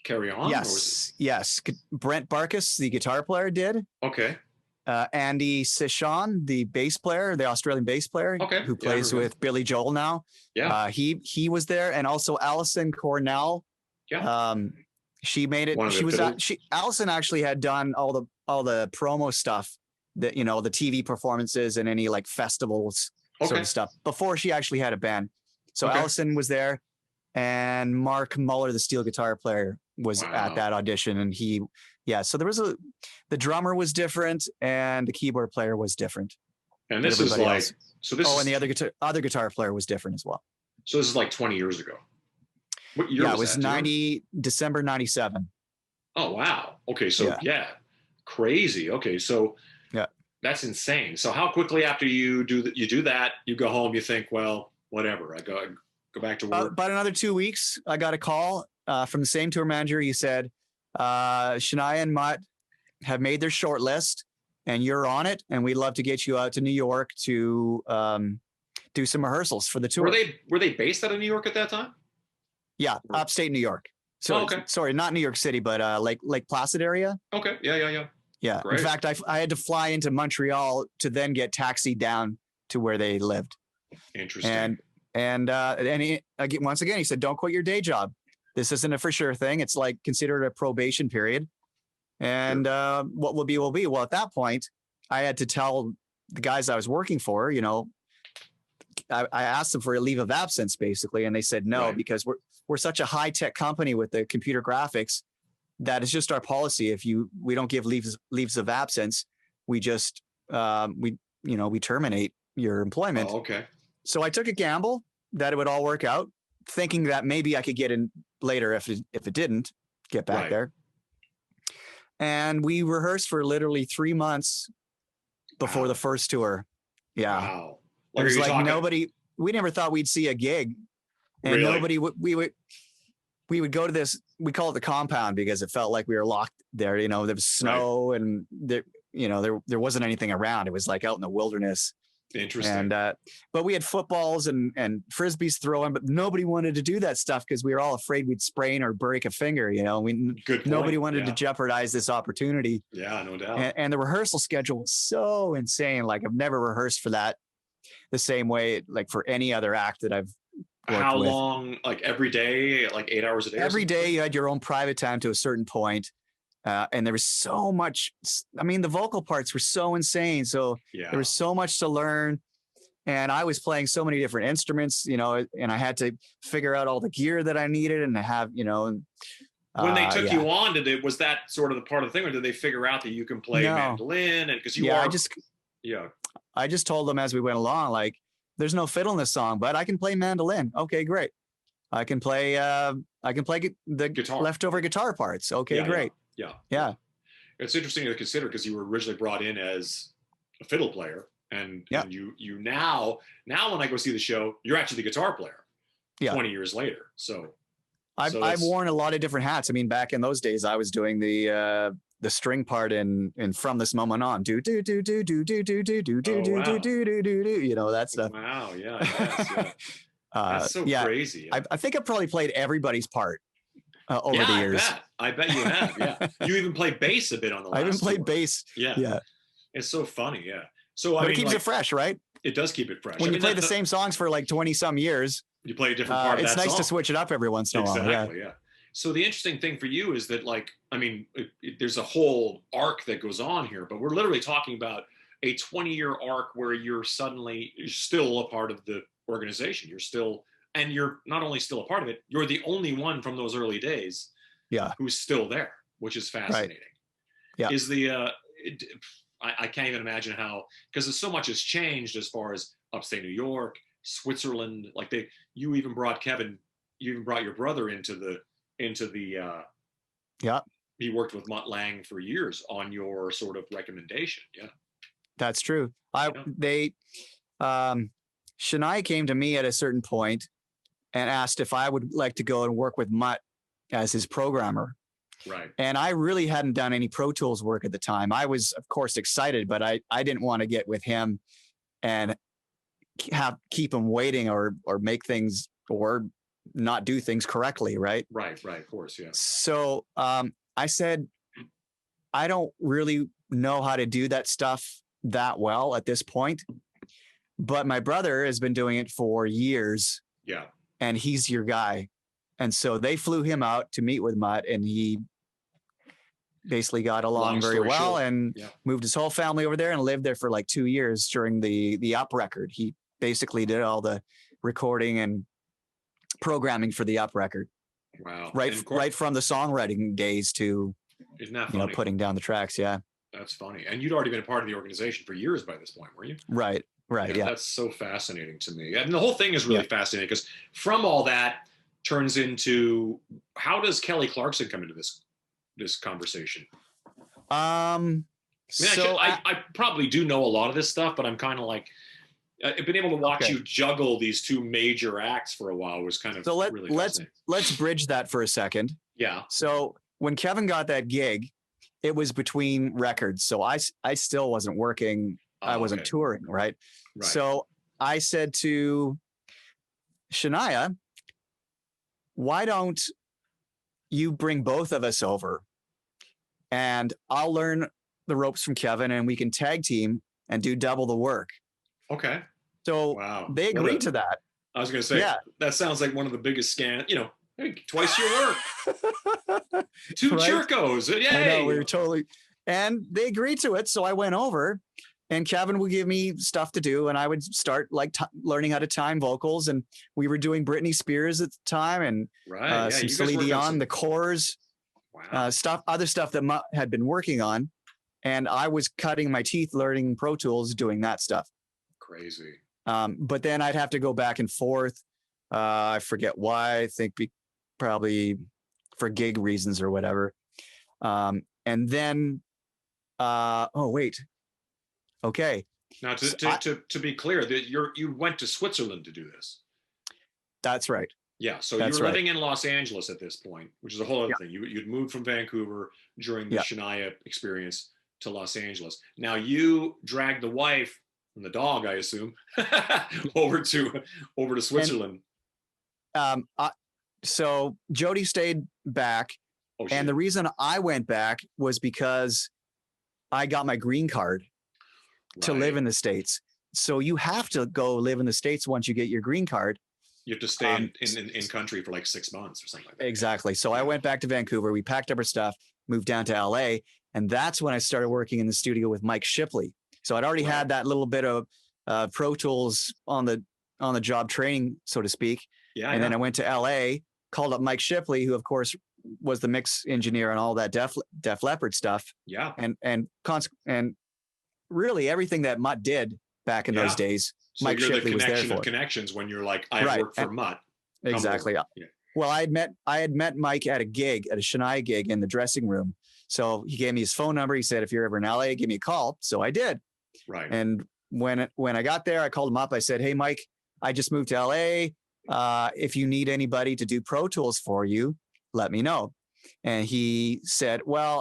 carry on? Yes. Brent Barkus, the guitar player, did. Okay. Andy Sishan, the bass player, the Australian bass player, who plays with Billy Joel now. Yeah. He was there, and also Alison Cornell. Yeah. She made it. Alison actually had done all the promo stuff, that the TV performances and any like festivals sort of stuff before she actually had a band. So Alison was there, and Mark Muller, the steel guitar player, was at that audition, and so there was the drummer was different and the keyboard player was different. And this is like, else. And the other guitar player was different as well. So this is like 20 years ago. What year was that? It was December 97. Oh, wow. Okay. So crazy. Okay. So that's insane. So how quickly after you do that, you go home, you think, well, whatever, I go back to work. About another 2 weeks, I got a call from the same tour manager. He said, Shania and Mutt have made their short list and you're on it. And we'd love to get you out to New York to do some rehearsals for the tour. Were they based out of New York at that time? Yeah. Upstate New York. So sorry, not New York City, but Lake Placid area. Okay. Yeah. Yeah. Great. In fact, I had to fly into Montreal to then get taxied down to where they lived. Interesting. And once again, he said, don't quit your day job. This isn't a for sure thing. It's like considered a probation period. And what will be, will be. Well, at that point, I had to tell the guys I was working for, I asked them for a leave of absence, basically. And they said no, because we're such a high tech company with the computer graphics that is just our policy. We don't give leaves of absence, we just, we terminate your employment. Oh, okay. So I took a gamble that it would all work out, thinking that maybe I could get in later if it didn't get back there. And we rehearsed for literally 3 months before the first tour. Yeah. Wow. It was like we never thought we'd see a gig. And nobody we would go to this, we call it the compound because it felt like we were locked there. There was snow and there wasn't anything around. It was like out in the wilderness. Interesting. And but we had footballs and frisbees throwing, but nobody wanted to do that stuff because we were all afraid we'd sprain or break a finger. Nobody wanted to jeopardize this opportunity. Yeah, no doubt. And the rehearsal schedule was so insane. Like I've never rehearsed for that the same way, like for any other act that I've worked How with. long? Like every day, like 8 hours a day? Every day you had your own private time to a certain point. And there was so much, the vocal parts were so insane. So there was so much to learn. And I was playing so many different instruments, and I had to figure out all the gear that I needed and to have, when they took you on, was that sort of the part of the thing, or did they figure out that you can play mandolin? And because I just told them as we went along, like, there's no fiddle in this song, but I can play mandolin. Okay, great. I can play the guitar. Leftover guitar parts. Okay, great. Yeah. It's interesting to consider because you were originally brought in as a fiddle player, and you now when I go see the show, you're actually the guitar player. 20 years later. So I've worn a lot of different hats. I mean, back in those days, I was doing the string part in From This Moment On. Do do do do do do do do do do do do do do do. You know that stuff. Wow. Yeah. Yes, that's so crazy. I think I probably played everybody's part over the years. I bet you have. Yeah. You even played bass a bit on the last I even played tour. bass. Yeah. It's so funny. Yeah. So but it keeps it fresh, right? It does keep it fresh. When you play the same songs for like 20 some years, you play a different part of that it's nice song. to switch it up every once in a while. Exactly. Yeah. So the interesting thing for you is that, like, I mean, there's a whole arc that goes on here, but we're literally talking about a 20-year arc where you're still a part of the organization. And you're not only still a part of it, you're the only one from those early days who's still there, which is fascinating. Right. Yeah. I can't even imagine how, because so much has changed as far as upstate New York, Switzerland. Like you even brought your brother into the he worked with Mutt Lange for years on your sort of recommendation. Yeah, that's true. Shania came to me at a certain point and asked if I would like to go and work with Mutt as his programmer. Right. And I really hadn't done any Pro Tools work at the time. I was, of course, excited, but I didn't want to get with him and keep him waiting or make things or not do things correctly. Right. Right. Of course. Yeah. So I said, I don't really know how to do that stuff that well at this point, but my brother has been doing it for years. Yeah. And he's your guy. And so they flew him out to meet with Mutt, and he basically got along very well and moved his whole family over there and lived there for like 2 years during the Up record. He basically did all the recording and programming for the Up record. Wow. Right from the songwriting days to putting down the tracks. Yeah. That's funny. And you'd already been a part of the organization for years by this point, were you? Right. Yeah. That's so fascinating to me. And the whole thing is really fascinating because from all that turns into, how does Kelly Clarkson come into this conversation? I probably do know a lot of this stuff, but I'm kind of like, I've been able to watch you juggle these two major acts for a while. Was kind of really fascinating. Let's bridge that for a second. Yeah. So when Kevin got that gig, it was between records. So I still wasn't working. I wasn't touring. Right. So I said to Shania, why don't you bring both of us over and I'll learn the ropes from Kevin and we can tag team and do double the work. Okay. So they agreed to that. I was going to say, that sounds like one of the biggest scans, hey, twice your work. Two Churkos. Yay. I know, we were totally, and they agreed to it. So I went over and Kevin would give me stuff to do and I would start like learning how to time vocals. And we were doing Britney Spears at the time and some Celine Dion, the chorus, other stuff that Mutt had been working on. And I was cutting my teeth learning Pro Tools, doing that stuff. Crazy. But then I'd have to go back and forth. I forget why. I think probably for gig reasons or whatever. And then, okay. Now, to be clear, that you went to Switzerland to do this. That's right. Yeah. So you were living in Los Angeles at this point, which is a whole other thing. You'd moved from Vancouver during the Shania experience to Los Angeles. Now you dragged the wife and the dog, I assume, over to Switzerland. And, so Jody stayed back. And the reason I went back was because I got my green card to live in the States. So you have to go live in the States once you get your green card. You have to stay in country for like 6 months or something like that. Exactly. So I went back to Vancouver. We packed up our stuff, moved down to LA. And that's when I started working in the studio with Mike Shipley. So I'd already had that little bit of Pro Tools on the job training, so to speak. Yeah. And then I went to LA, called up Mike Shipley, who of course was the mix engineer and all that Def Leppard stuff. Yeah. And really everything that Mutt did back in those days, so Mike Shipley was there for. Of connections when you're like, I work for Mutt. Exactly. Yeah. Well, I had met Mike at a Shania gig in the dressing room. So he gave me his phone number. He said, if you're ever in LA, give me a call. So I did. Right. And when I got there, I called him up. I said, hey, Mike, I just moved to LA. If you need anybody to do Pro Tools for you, let me know. And he said, well,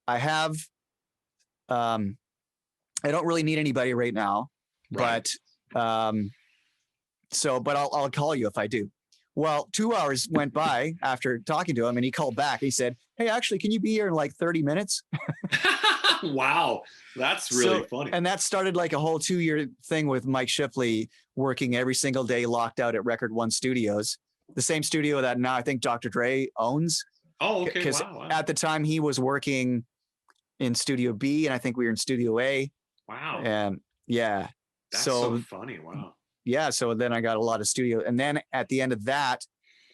I have, I don't really need anybody right now, Right. but I'll call you if I do. Well, 2 hours went by after talking to him, and he called back. He said, hey, actually, can you be here in like 30 minutes? Wow. That's really funny. And that started like a whole 2-year thing with Mike Shipley working every single day locked out at Record One Studios, the same studio that now I think Dr. Dre owns. Oh, okay. Because Wow. at the time he was working in Studio B, and I think we were in Studio A. Wow. And yeah. That's so funny. Wow. Yeah. So then I got a lot of studio. And then at the end of that,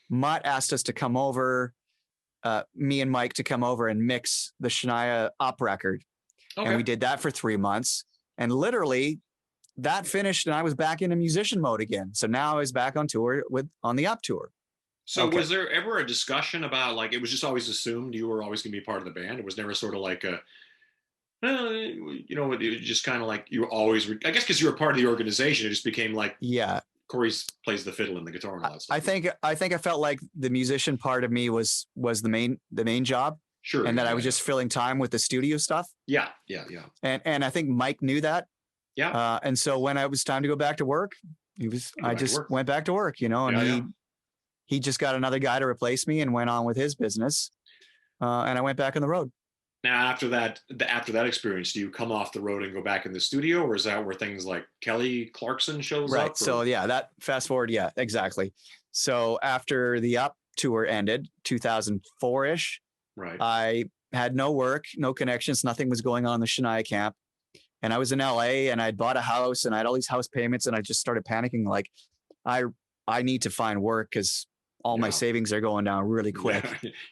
Mutt asked us to come over, me and Mike to come over and mix the Shania Up record. Okay. And we did that for 3 months. And literally that finished and I was back into musician mode again. So now I was back on tour on the Up tour. So was there ever a discussion about, like, it was just always assumed you were always going to be part of the band? It was never sort of like a, you know, it was just kind of like you were always, I guess because you were part of the organization, it just became like, yeah, Cory plays the fiddle and the guitar and all that stuff. I think I felt like the musician part of me was the main job. Sure. And that I was just filling time with the studio stuff. Yeah. And I think Mike knew that. Yeah. And so when it was time to go back to work, I just went back to work, you know, and he just got another guy to replace me and went on with his business. And I went back on the road. Now, after that experience, do you come off the road and go back in the studio, or is that where things like Kelly Clarkson shows up? Right. So yeah, that fast forward. Yeah, exactly. So after the Up tour ended, 2004-ish, right. I had no work, no connections, nothing was going on in the Shania camp. And I was in LA and I'd bought a house and I had all these house payments and I just started panicking. Like I need to find work because all my savings are going down really quick.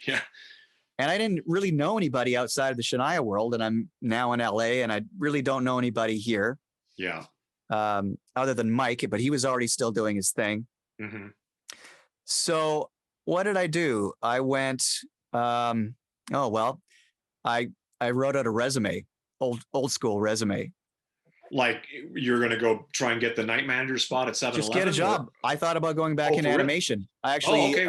Yeah. And I didn't really know anybody outside of the Shania world. And I'm now in LA and I really don't know anybody here. Yeah. Other than Mike, but he was already still doing his thing. Mm-hmm. So what did I do? I went, I wrote out a resume, old school resume. Like you're going to go try and get the night manager spot at 7-Eleven? Just get a job. I thought about going back in animation. I actually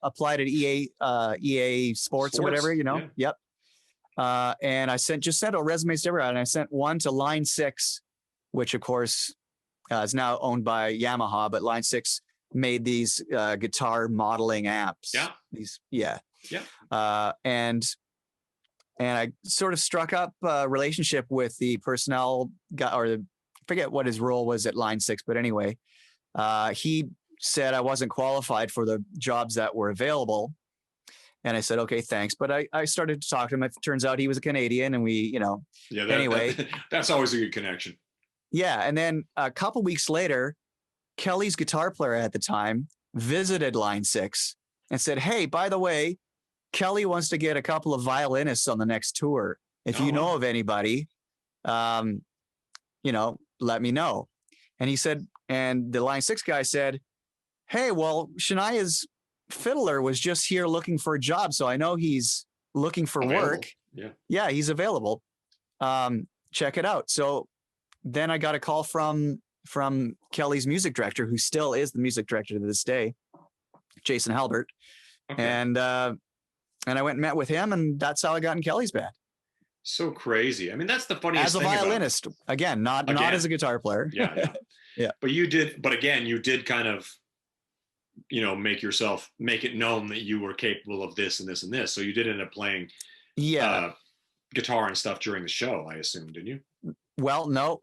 applied at EA Sports or whatever, you know? Yeah. Yep. And I sent out resumes to everyone. And I sent one to Line 6, which of course is now owned by Yamaha, but Line 6 made these guitar modeling apps. Yeah. And I sort of struck up a relationship with the personnel guy, or forget what his role was at Line 6, but anyway, he said I wasn't qualified for the jobs that were available. And I said, okay, thanks. But I started to talk to him. It turns out he was a Canadian and we, you know, anyway. That's always a good connection. Yeah. And then a couple weeks later, Kelly's guitar player at the time visited Line 6 and said, hey, by the way, Kelly wants to get a couple of violinists on the next tour. If you know of anybody, you know, let me know. And he said, and the Line 6 guy said, hey, well, Shania's fiddler was just here looking for a job. So I know he's looking for work. Yeah, he's available. Check it out. So then I got a call from Kelly's music director, who still is the music director to this day, Jason Halbert. Okay. And I went and met with him, and that's how I got in Kelly's band. So crazy. I mean, that's the funniest thing. As a violinist, again, not as a guitar player. Yeah. But you did kind of, you know, make it known that you were capable of this and this and this. So you did end up playing guitar and stuff during the show, I assume, didn't you? Well, no.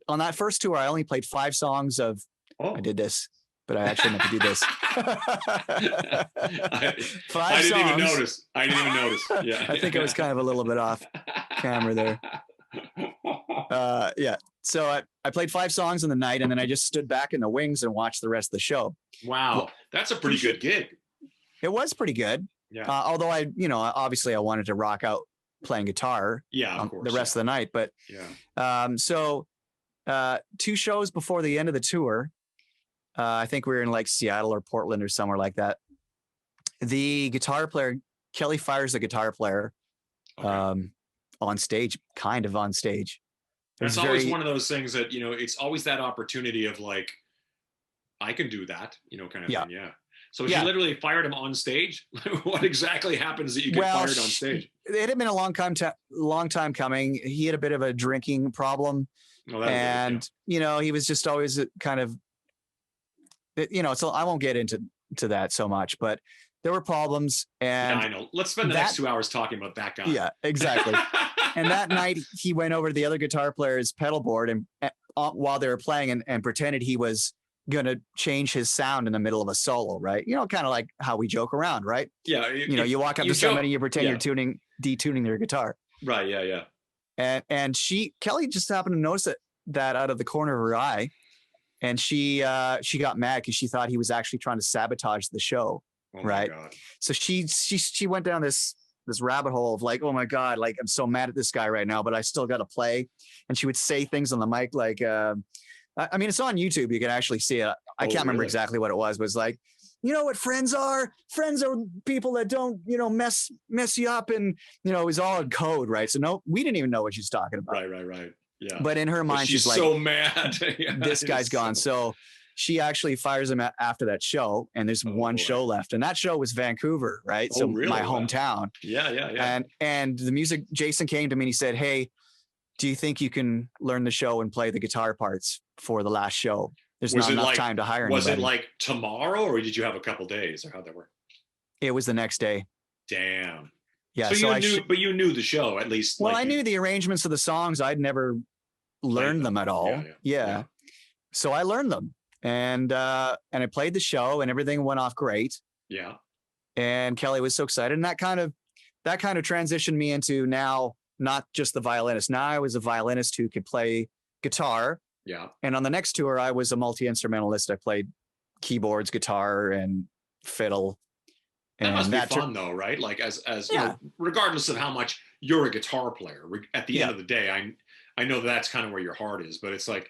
On that first tour, I only played 5 songs of, I did this, but I actually meant to do this. I didn't even notice. Yeah. I think I was kind of a little bit off camera there. Yeah. So I played 5 songs in the night, and then I just stood back in the wings and watched the rest of the show. Wow. That's a pretty good gig. It was pretty good. Yeah. Although obviously I wanted to rock out playing guitar of course, the rest of the night. But so 2 shows before the end of the tour, I think we were in like Seattle or Portland or somewhere like that. The guitar player, Kelly fires the guitar player on stage, kind of on stage. It's always one of those things that, it's always that opportunity of like, I can do that, kind of thing. Yeah. So she literally fired him on stage. What exactly happens that you get fired on stage? It had been a long time coming. He had a bit of a drinking problem. And, he was just always kind of, so I won't get into that so much, but there were problems. And I know. Let's spend the next 2 hours talking about that guy. Yeah, exactly. And that night he went over to the other guitar player's pedal board and while they were playing and pretended he was going to change his sound in the middle of a solo, right? Kind of like how we joke around, right? Yeah. You walk up to somebody, you pretend you're detuning their guitar. Right. Yeah. And Kelly just happened to notice that out of the corner of her eye. And she got mad because she thought he was actually trying to sabotage the show. Oh right. My God. So she went down this rabbit hole of like, oh my God, like I'm so mad at this guy right now, but I still got to play. And she would say things on the mic like, I mean, it's on YouTube. You can actually see it. I can't remember exactly what it was. But it's like, you know what friends are? Friends are people that don't, mess you up. And, it was all in code, right? So no, we didn't even know what she's talking about. Right. Yeah. But in her mind, she's like, so mad. This guy's gone. So she actually fires him after that show. And there's one show left. And that show was Vancouver, right? So really? My hometown. Yeah. And the music, Jason came to me and he said, hey, do you think you can learn the show and play the guitar parts for the last show? There's not enough time to hire anybody. Was it like tomorrow or did you have a couple days or how'd that work? It was the next day. Damn. Yeah. So you knew the show at least. Well, I knew the arrangements of the songs. I'd never learned them at all. Yeah. So I learned them and I played the show and everything went off great. Yeah. And Kelly was so excited. And that kind of transitioned me into now, not just the violinist. Now I was a violinist who could play guitar. Yeah. And on the next tour, I was a multi-instrumentalist. I played keyboards, guitar, and fiddle. That must be fun though, right? Like as regardless of how much you're a guitar player, at the end of the day, I know that's kind of where your heart is, but it's like,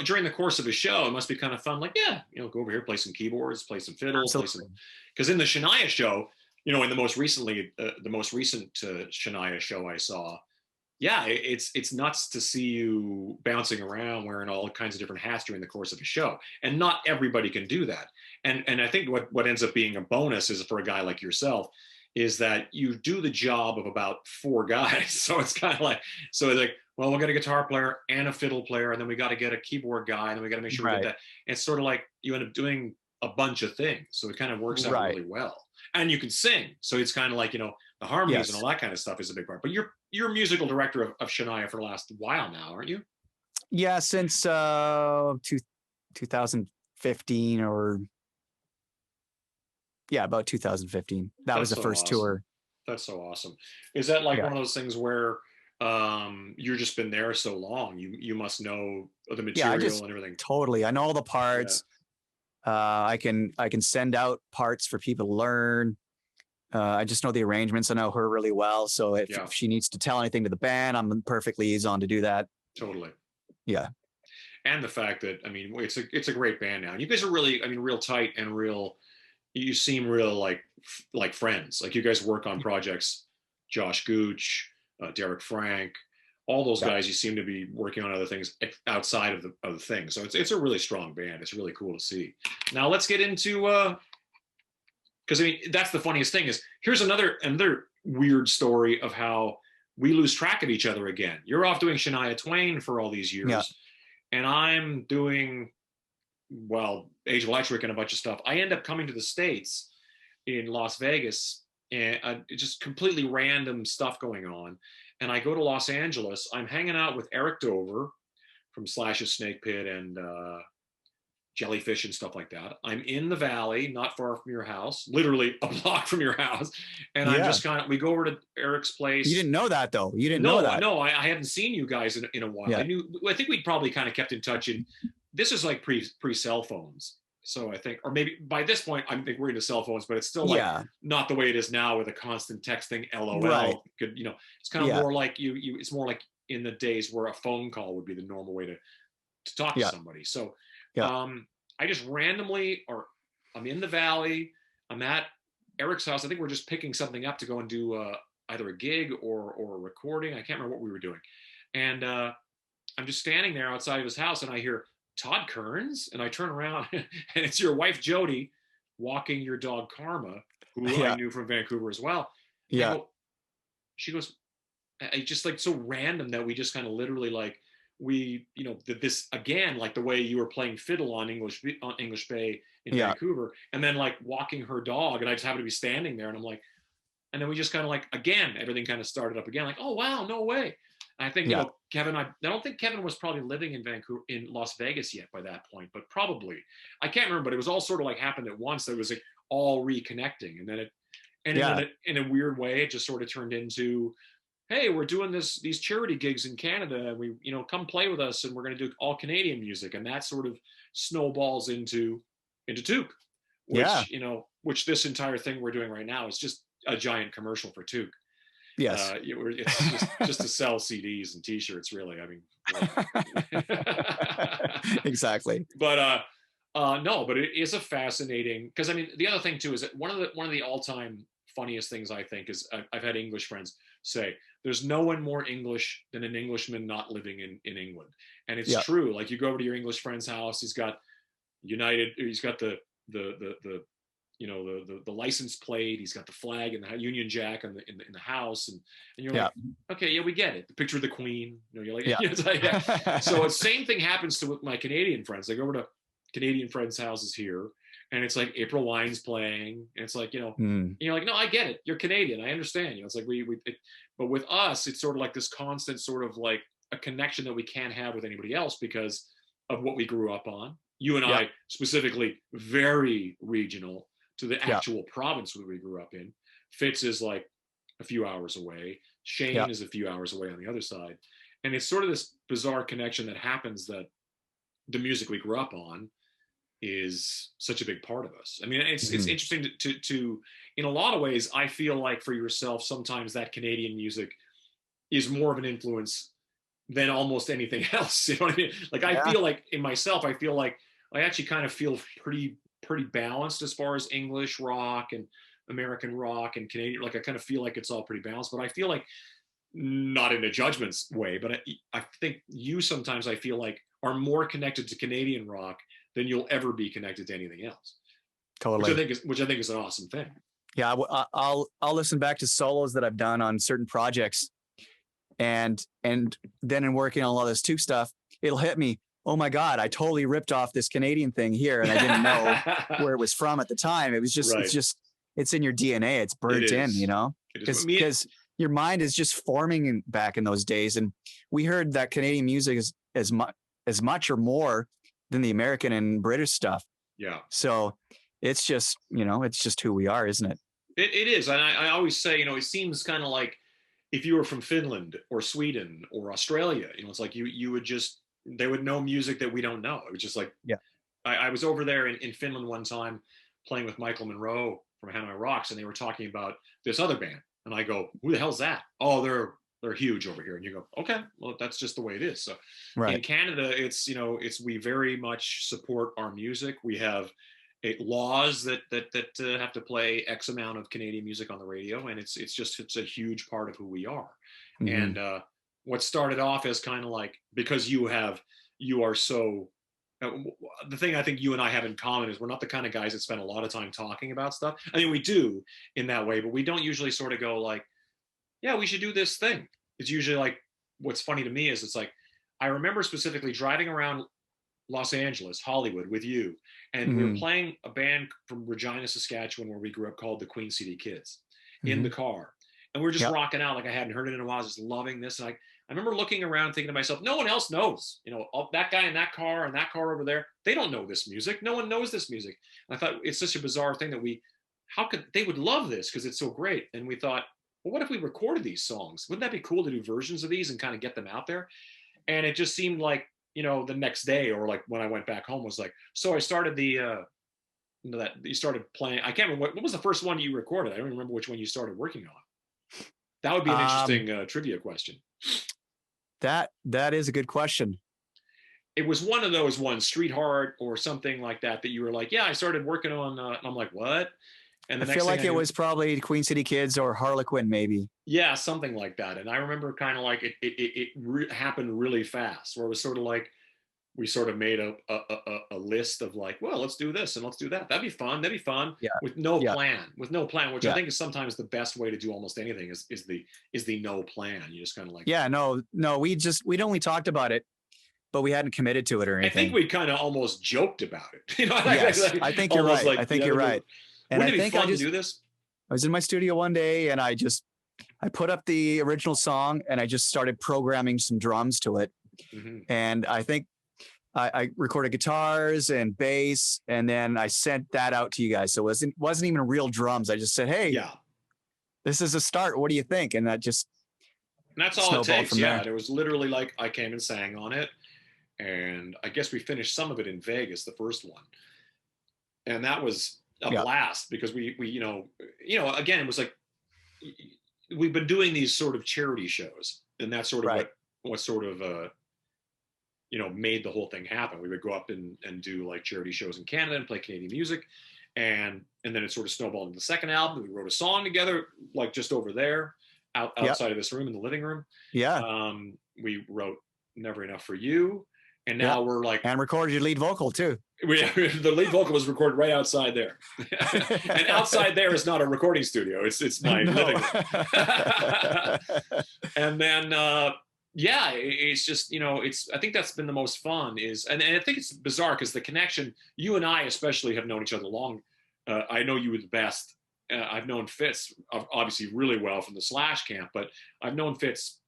during the course of a show, it must be kind of fun. Like, go over here, play some keyboards, play some fiddle, because in the Shania show, in the most recent Shania show I saw, it's nuts to see you bouncing around wearing all kinds of different hats during the course of a show. And not everybody can do that. And I think what ends up being a bonus is for a guy like yourself is that you do the job of about 4 guys. So it's kind of like, well, we'll get a guitar player and a fiddle player, and then we got to get a keyboard guy, and then we got to make sure we get that. It's sort of like you end up doing a bunch of things. So it kind of works out really well. And you can sing. So it's kind of like, the harmonies and all that kind of stuff is a big part. But you're musical director of Shania for the last while now, aren't you? Yeah, since 2015 or about 2015. That was the first tour. That's so awesome. Is that like one of those things where you've just been there so long, you must know the material and everything? Totally. I know all the parts. I can send out parts for people to learn. I just know the arrangements. I know her really well. So if she needs to tell anything to the band, I'm the perfect liaison to do that. Totally. Yeah. And the fact that, it's a great band now. And you guys are really, real tight and you seem real like friends. Like you guys work on projects, Josh Gooch, Derek Frank, all those guys, you seem to be working on other things outside of the thing. So it's a really strong band. It's really cool to see. Now let's get into, because that's the funniest thing is here's another weird story of how we lose track of each other again. You're off doing Shania Twain for all these years, and I'm doing Age of Electric and a bunch of stuff. I end up coming to the States in Las Vegas, and just completely random stuff going on. And I go to Los Angeles. I'm hanging out with Eric Dover from Slash's Snake Pit and Jellyfish and stuff like that. I'm in the Valley, not far from your house, literally a block from your house. And I'm just we go over to Eric's place. You didn't know that though. You didn't know that. No, I hadn't seen you guys in a while. Yeah. I think we'd probably kind of kept in touch. And this is like pre cell phones. So I think, or maybe by this point, I think we're into cell phones, but it's still not the way it is now with a constant texting, LOL. Right. It's kind of more like it's more like in the days where a phone call would be the normal way to talk to somebody. So I just randomly, I'm in the Valley, I'm at Eric's house. I think we're just picking something up to go and do either a gig or a recording. I can't remember what we were doing. And I'm just standing there outside of his house, and I hear Todd Kerns, and I turn around, and it's your wife Jody walking your dog Karma, who I knew from Vancouver as well. Yeah. She goes, it's just like so random that we just kind of literally like did this again, like the way you were playing fiddle on English Bay in Vancouver, and then like walking her dog, and I just happened to be standing there, and I'm like, and then we just kind of like again everything kind of started up again, like, oh wow, no way. And I think Kevin, I don't think Kevin was probably living in Vancouver, in Las Vegas yet by that point, but probably, I can't remember, but it was all sort of like happened at once. It was like all reconnecting, and then in a weird way, it just sort of turned into, hey, we're doing these charity gigs in Canada, and we, come play with us, and we're going to do all Canadian music. And that sort of snowballs into Tuque, which this entire thing we're doing right now is just a giant commercial for Tuque. Yes. It's just to sell CDs and t-shirts, really. I mean, exactly. But no, but it is a fascinating, because I mean, the other thing too is that one of the all-time funniest things I think is I've had English friends say, there's no one more English than an Englishman not living in England. And it's true. Like, you go over to your English friend's house, he's got he's got the license plate, he's got the flag and the Union Jack in the house, and you're like, okay, yeah, we get it. The picture of the Queen, you're like, it's like, So the same thing happens with my Canadian friends. They go over to Canadian friends' houses here, and it's like April Wine's playing, and it's like, and you're like, no, I get it. You're Canadian. I understand. It's like but with us, it's sort of like this constant sort of like a connection that we can't have with anybody else because of what we grew up on. You and I specifically, very regional to the actual province where we grew up in. Fitz is like a few hours away. Shane is a few hours away on the other side. And it's sort of this bizarre connection that happens, that the music we grew up on is such a big part of us. I mean, it's interesting to in a lot of ways, I feel like for yourself, sometimes that Canadian music is more of an influence than almost anything else. You know what I mean? Like, I feel like in myself, I feel like I actually kind of feel pretty balanced as far as English rock and American rock and Canadian. Like, I kind of feel like it's all pretty balanced, but I feel like, not in a judgments way, but I think you sometimes, I feel like, are more connected to Canadian rock than you'll ever be connected to anything else. Totally. Which I think is an awesome thing. Yeah, I'll listen back to solos that I've done on certain projects, and then in working on a lot of this Tuque stuff, it'll hit me, oh my God, I totally ripped off this Canadian thing here, and I didn't know where it was from at the time. It was just, it's in your DNA. It's burnt in, because your mind is just forming back in those days. And we heard that Canadian music is as much or more than the American and British stuff. Yeah. So it's just, it's just who we are, isn't it? It is. And I always say, it seems kind of like if you were from Finland or Sweden or Australia, it's like you would just, they would know music that we don't know. It was just like, I was over there in Finland one time playing with Michael Monroe from Hanoi Rocks, and they were talking about this other band. And I go, who the hell's that? Oh, they're huge over here. And you go, okay, well, that's just the way it is. So in Canada, it's, we very much support our music. We have laws that have to play X amount of Canadian music on the radio. And it's a huge part of who we are. Mm-hmm. And what started off as kind of like, because you are so, the thing I think you and I have in common is we're not the kind of guys that spend a lot of time talking about stuff. I mean, we do in that way, but we don't usually sort of go like, yeah, we should do this thing. It's usually like, what's funny to me is it's like, I remember specifically driving around Los Angeles, Hollywood with you, and we were playing a band from Regina, Saskatchewan, where we grew up, called the Queen City Kids, in the car. And we were just rocking out like I hadn't heard it in a while, just loving this. And I remember looking around thinking to myself, no one else knows, that guy in that car and that car over there, they don't know this music. No one knows this music. And I thought it's such a bizarre thing that how could they would love this because it's so great. And we thought, well, what if we recorded these songs? Wouldn't that be cool to do versions of these and kind of get them out there? And it just seemed like, the next day, or like when I went back home, was like, so I started that you started playing. I can't remember what was the first one you recorded. I don't remember which one you started working on. That would be an interesting trivia question. That is a good question. It was one of those ones, Street Heart or something like that you were like, yeah, I started working on, and I'm like, what? And I feel like it was probably Queen City Kids or Harlequin, maybe. Yeah, something like that. And I remember kind of like it happened really fast, where it was sort of like we sort of made a list of like, well, let's do this and let's do that. That'd be fun. That'd be fun. Yeah. With no plan, which Yeah. I think is sometimes the best way to do almost anything is the no plan. You just kind of like, no, we'd only talked about it, but we hadn't committed to it or anything. I think we kind of almost joked about it. You know, yes, I think you're right. Like, I think you're right. And wouldn't I it think be fun to do this? I was in my studio one day and I put up the original song and I just started programming some drums to it. Mm-hmm. And I think I recorded guitars and bass, and then I sent that out to you guys. So it wasn't even real drums. I just said, hey, this is a start. What do you think? And that's all it takes. Yeah. It was literally like I came and sang on it. And I guess we finished some of it in Vegas, the first one. And that was a blast because we again, it was like, we've been doing these sort of charity shows, and that's sort of what sort of, made the whole thing happen. We would go up and do like charity shows in Canada and play Canadian music. And then it sort of snowballed into the second album. We wrote a song together, like just over there outside of this room in the living room. Yeah. We wrote Never Enough for You. And now we're like, and recorded your lead vocal too. The lead vocal was recorded right outside there, and outside there is not a recording studio. It's my living room. And then it's just I think that's been the most fun and I think it's bizarre because the connection, you and I especially have known each other long. I know you the best. I've known Fitz obviously really well from the Slash camp, but I've known Fitz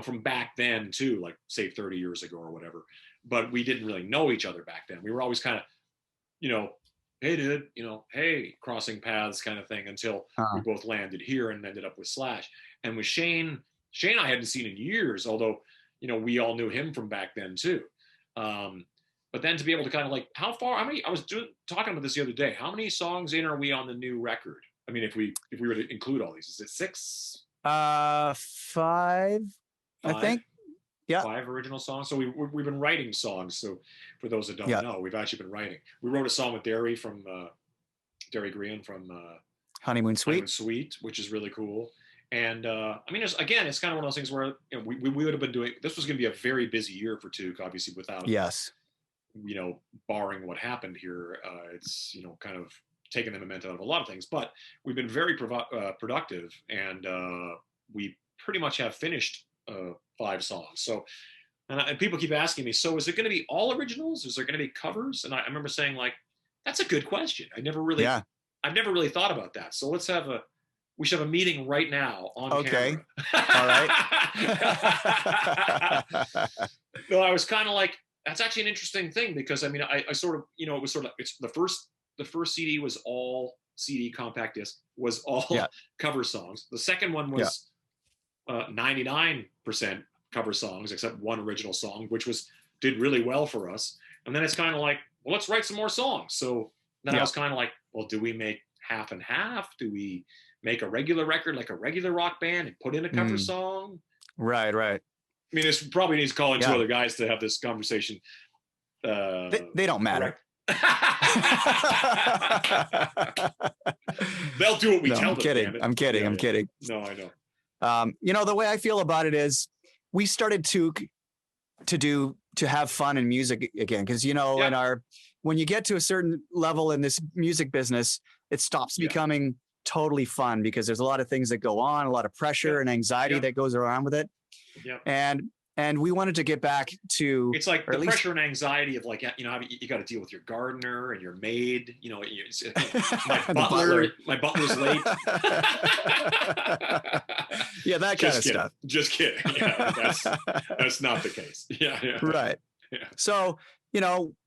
from back then too, like say 30 years ago or whatever. But we didn't really know each other back then. We were always kind of, hey dude, hey, crossing paths kind of thing until we both landed here and ended up with Slash. And with Shane I hadn't seen in years, although, we all knew him from back then too. But then to be able to kind of like, I was talking about this the other day, how many songs in are we on the new record? I mean, if we were to include all these, is it 6? 5, I think. Yeah. 5 original songs. So we've been writing songs. So for those that don't know, we've actually been writing. We wrote a song with Derry Green from Honeymoon Suite, which is really cool. And it's kind of one of those things where we would have been doing. This was going to be a very busy year for Tuque, obviously, without barring what happened here. It's kind of taken the momentum out of a lot of things, but we've been very productive, and we pretty much have finished 5 songs. So, and people keep asking me, so is it going to be all originals? Is there going to be covers? And I remember saying, like, that's a good question. I've never really thought about that. So we should have a meeting right now on camera. All right. No, I was kind of like, that's actually an interesting thing because I sort of, it was sort of, it's the first CD was all CD compact disc was all cover songs. The second one was 99% cover songs except one original song, which did really well for us. And then it's kind of like, well, let's write some more songs. So then I was kind of like, well, do we make half and half? Do we make a regular record like a regular rock band and put in a cover song? Right. I mean, this probably needs to call in 2 other guys to have this conversation. They don't matter. They'll do what we tell them. I'm kidding. No, I know. The way I feel about it is we started Tuque to have fun in music again. Cause when you get to a certain level in this music business, it stops becoming totally fun because there's a lot of things that go on, a lot of pressure and anxiety that goes around with it. Yeah. And we wanted to get back to. It's like the pressure and anxiety of like, you got to deal with your gardener and your maid. My butler's late. Yeah, that kind of stuff. Just kidding. Yeah, that's not the case. Yeah. Right. Yeah. So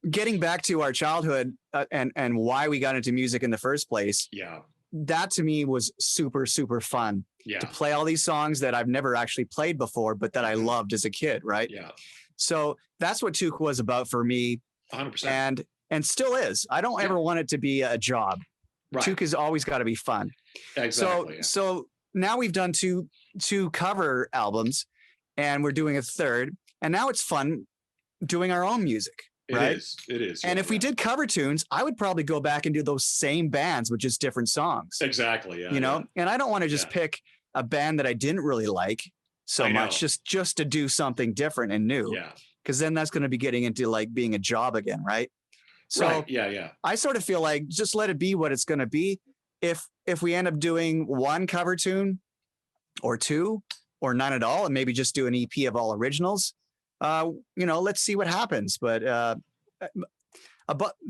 getting back to our childhood and why we got into music in the first place. Yeah. That to me was super, super fun to play all these songs that I've never actually played before, but that I loved as a kid. Right. Yeah. So that's what Tuque was about for me. 100%. And still is. I don't ever want it to be a job. Right. Tuque has always got to be fun. Exactly. So now we've done two cover albums and we're doing a third, and now it's fun doing our own music. right? It is. And yeah, if we did cover tunes, I would probably go back and do those same bands with just different songs. Exactly. Yeah. You know, and I don't want to just Yeah. pick a band that I didn't really like so much, just to do something different and new. Yeah. Because then that's going to be getting into like being a job again, right? So right. Yeah. I sort of feel like just let it be what it's going to be. If we end up doing one cover tune or two or none at all, and maybe just do an EP of all originals, let's see what happens. But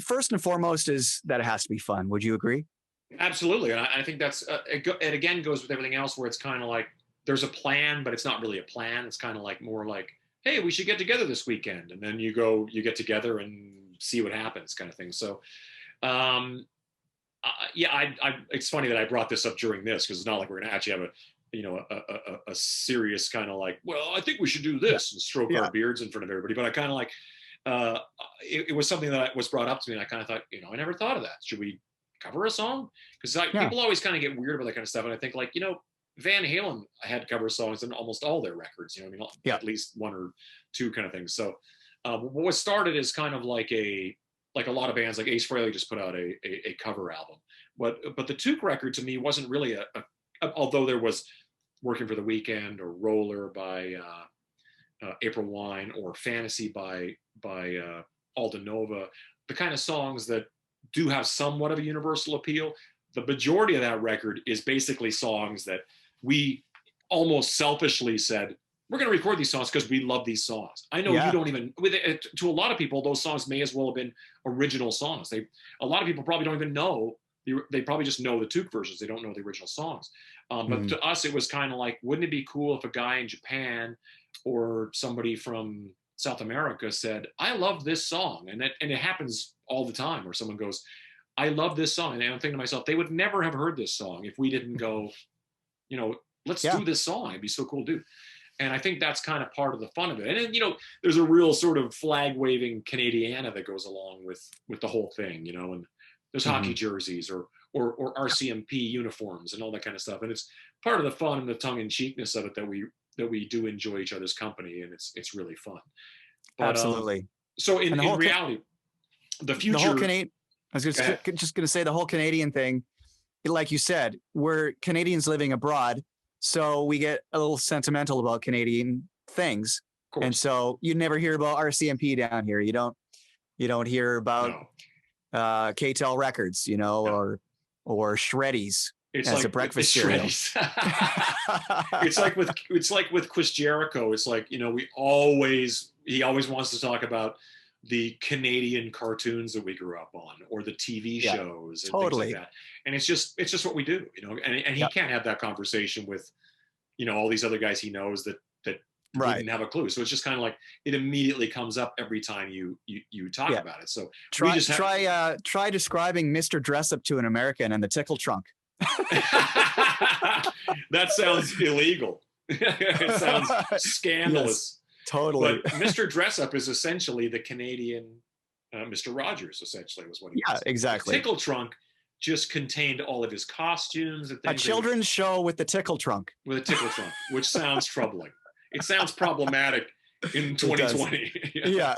first and foremost is that it has to be fun. Would you agree? Absolutely. And I think that's, it again goes with everything else where it's kind of like, there's a plan, but it's not really a plan. It's kind of like more like, hey, we should get together this weekend. And then you get together and see what happens kind of thing. So, it's funny that I brought this up during this, because it's not like we're going to actually have a serious kind of like, well, I think we should do this and stroke our beards in front of everybody. But I kind of like, it was something that was brought up to me, and I kind of thought, I never thought of that. Should we cover a song? Because people always kind of get weird about that kind of stuff. And I think like, Van Halen had cover songs in almost all their records, at least one or two kind of things. So what was started is kind of like a lot of bands, like Ace Frehley just put out a cover album. But the Tuque record to me wasn't really although there was Working for the Weekend or Roller by April Wine or Fantasy by Alda Nova, the kind of songs that do have somewhat of a universal appeal. The majority of that record is basically songs that we almost selfishly said, we're going to record these songs because we love these songs. I know you don't even, to a lot of people, those songs may as well have been original songs. A lot of people probably don't even know, they probably just know the Tuque versions. They don't know the original songs. But to us, it was kind of like, wouldn't it be cool if a guy in Japan or somebody from South America said, I love this song. And it happens all the time where someone goes, I love this song. And I'm thinking to myself, they would never have heard this song if we didn't go, let's do this song. It'd be so cool to do. And I think that's kind of part of the fun of it. And then, there's a real sort of flag waving Canadiana that goes along with the whole thing, and there's hockey jerseys or RCMP uniforms and all that kind of stuff. And it's part of the fun and the tongue in cheekness of it that we do enjoy each other's company, and it's really fun. But, absolutely. So in reality, the future. The whole I was just going to say the whole Canadian thing, like you said, we're Canadians living abroad, so we get a little sentimental about Canadian things, and so you never hear about RCMP down here. You don't hear about KTEL Records, or Shreddies as a breakfast cereal. It's like with Chris Jericho. It's like he always wants to talk about the Canadian cartoons that we grew up on, or the TV shows, and things like that. And it's just what we do, and he can't have that conversation with, all these other guys he knows that didn't have a clue. So it's just kind of like, it immediately comes up every time you talk about it. So try describing Mr. Dress Up to an American and the Tickle Trunk. That sounds illegal. It sounds scandalous. Totally. But Mr. Dress Up is essentially the Canadian Mr. Rogers, essentially, was what he was. Exactly. The Tickle Trunk just contained all of his costumes and things. A children's show with the Tickle Trunk. With a Tickle Trunk, which sounds troubling. It sounds problematic in 2020. Yeah.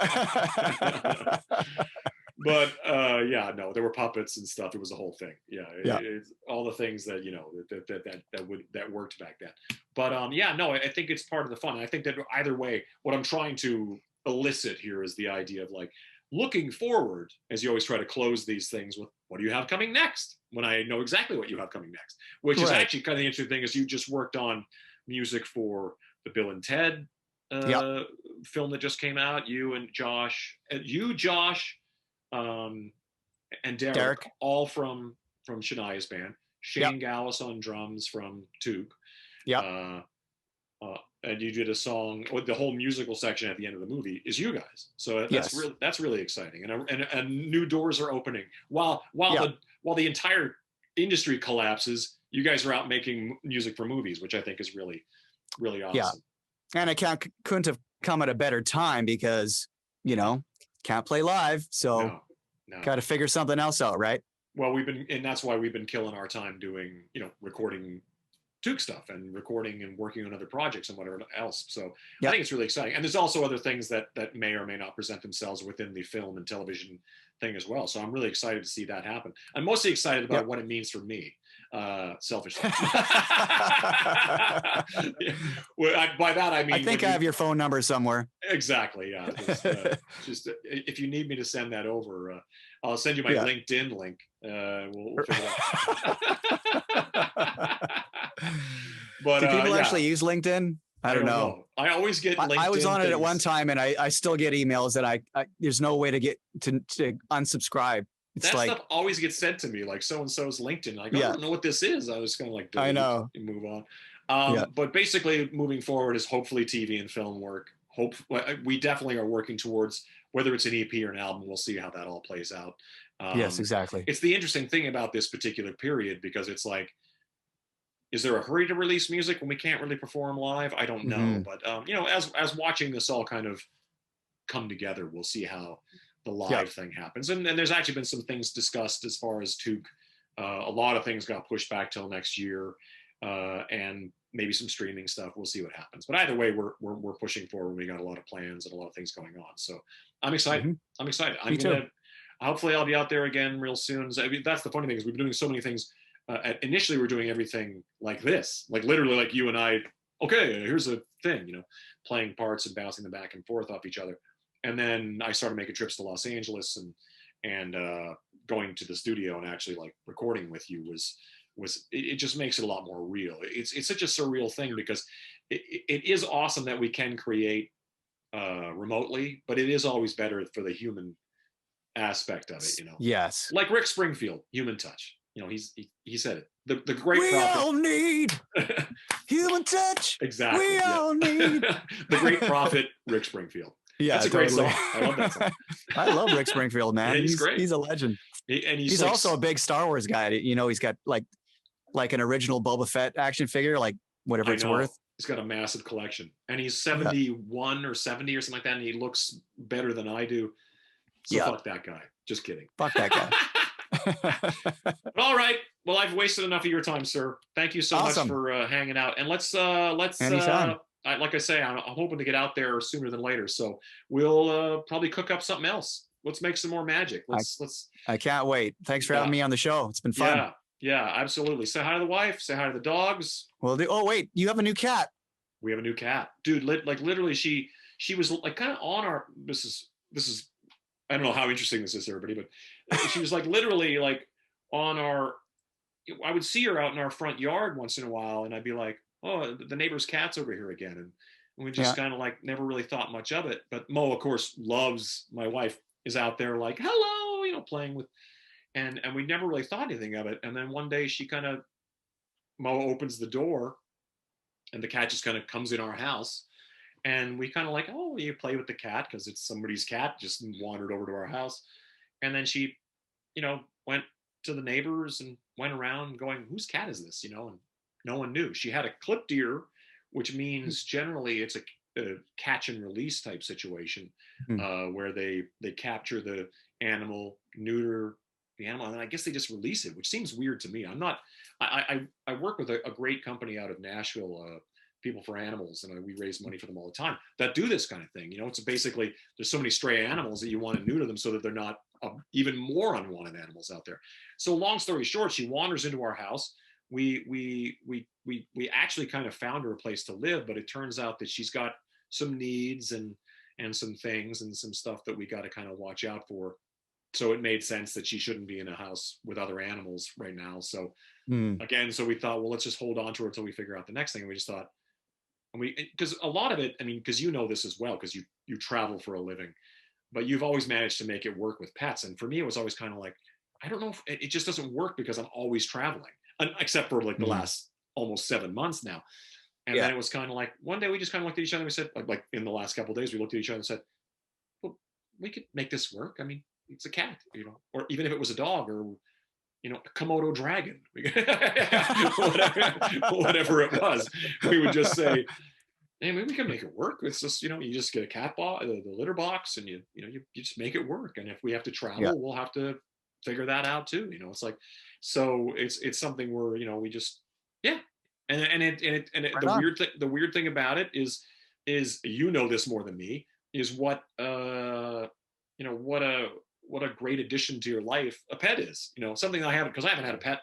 But there were puppets and stuff. It was a whole thing. It's all the things that that worked back then. But I think it's part of the fun. And I think that either way, what I'm trying to elicit here is the idea of like looking forward, as you always try to close these things with, what do you have coming next? When I know exactly what you have coming next, which is actually kind of the interesting thing, is you just worked on music for the Bill and Ted film that just came out. You and Josh, and Derek, all from Shania's band. Shane Gallus on drums from Tuque. And you did a song, or the whole musical section at the end of the movie is you guys. So that's really exciting, and new doors are opening. While the entire industry collapses, you guys are out making music for movies, which I think is really, really awesome. Yeah, and I couldn't have come at a better time, because can't play live, so got to figure something else out, right? Well, that's why we've been killing our time doing, recording Tuque stuff and recording and working on other projects and whatever else. So Yep. I think it's really exciting. And there's also other things that may or may not present themselves within the film and television thing as well. So I'm really excited to see that happen. I'm mostly excited about what it means for me, selfishly. By that I mean, I think I have your phone number somewhere. Exactly. Yeah. Just if you need me to send that over, I'll send you my LinkedIn link. We'll figure it out. But do people actually use LinkedIn? I don't know. I always get LinkedIn. I was on it at one time, and I still get emails that I there's no way to get to unsubscribe. It's that like, stuff always gets sent to me, like so and so's LinkedIn. Like, I don't know what this is. I was kind of like, I know. Move on. But basically, moving forward is hopefully TV and film work. We definitely are working towards whether it's an EP or an album. We'll see how that all plays out. Yes, exactly. It's the interesting thing about this particular period, because it's like, is there a hurry to release music when we can't really perform live? I don't know. But, as watching this all kind of come together, we'll see how the live thing happens. And there's actually been some things discussed as far as Tuque. A lot of things got pushed back till next year, and maybe some streaming stuff. We'll see what happens. But either way, we're pushing forward. We got a lot of plans and a lot of things going on. So I'm excited. I'm excited. Hopefully I'll be out there again real soon. I mean, that's the funny thing, is we've been doing so many things. Initially, we're doing everything like this, like literally like you and I, okay, here's a thing, playing parts and bouncing them back and forth off each other. And then I started making trips to Los Angeles and going to the studio and actually like recording with you was it just makes it a lot more real. It's such a surreal thing, because it is awesome that we can create remotely, but it is always better for the human aspect of it, Yes. Like Rick Springfield, human touch. He said it. The great we prophet. all need human touch. Exactly. We all need the great prophet, Rick Springfield. Yeah, that's a great song. I love that song. I love Rick Springfield, man. Yeah, he's great. He's a legend. And he's like, also a big Star Wars guy. He's got like an original Boba Fett action figure, like whatever it's worth. He's got a massive collection, and he's 71 or 70 or something like that, and he looks better than I do. So fuck that guy. Just kidding. Fuck that guy. All right. Well, I've wasted enough of your time, sir. Thank you so much for hanging out. And let's anytime. Like I say, I'm hoping to get out there sooner than later. So we'll probably cook up something else. Let's make some more magic. I can't wait. Thanks for having me on the show. It's been fun. Yeah, absolutely. Say hi to the wife. Say hi to the dogs. Well, oh wait, you have a new cat. We have a new cat, dude. Like literally, she was like kind of on our. This is. I don't know how interesting this is to everybody, but she was like literally like on our. I would see her out in our front yard once in a while, and I'd be like, "Oh, the neighbor's cat's over here again," and we just kind of like never really thought much of it. But Mo, of course, my wife is out there like, "Hello," playing with, and we never really thought anything of it. And then one day Mo opens the door, and the cat just kind of comes in our house. And we kind of like, oh, you play with the cat because it's somebody's cat, just wandered over to our house. And then she, went to the neighbors and went around going, whose cat is this? And no one knew. She had a clipped ear, which means generally it's a catch and release type situation where they capture the animal, neuter the animal, and then I guess they just release it, which seems weird to me. I work with a great company out of Nashville, People for Animals, and we raise money for them all the time that do this kind of thing. It's basically there's so many stray animals that you want to neuter them so that they're not even more unwanted animals out there. So long story short, she wanders into our house. We actually kind of found her a place to live, but it turns out that she's got some needs and some things and some stuff that we got to kind of watch out for. So it made sense that she shouldn't be in a house with other animals right now. So again, so we thought, well, let's just hold on to her until we figure out the next thing. And we just thought, because a lot of it, because this as well, because you travel for a living, but you've always managed to make it work with pets. And for me, it was always kind of like, I don't know if it just doesn't work because I'm always traveling, except for like the last almost 7 months now. And then it was kind of like, one day we just kind of looked at each other and we said, like in the last couple of days, we looked at each other and said, well, we could make this work. It's a cat, or even if it was a dog or, a Komodo dragon, whatever it was, we would just say, hey, maybe we can make it work. It's just, you just get a cat box, the litter box, and you just make it work. And if we have to travel, we'll have to figure that out too. It's like, so it's something where, we just, The weird thing about it is you know this more than me, is what what a great addition to your life a pet is. Something I haven't had a pet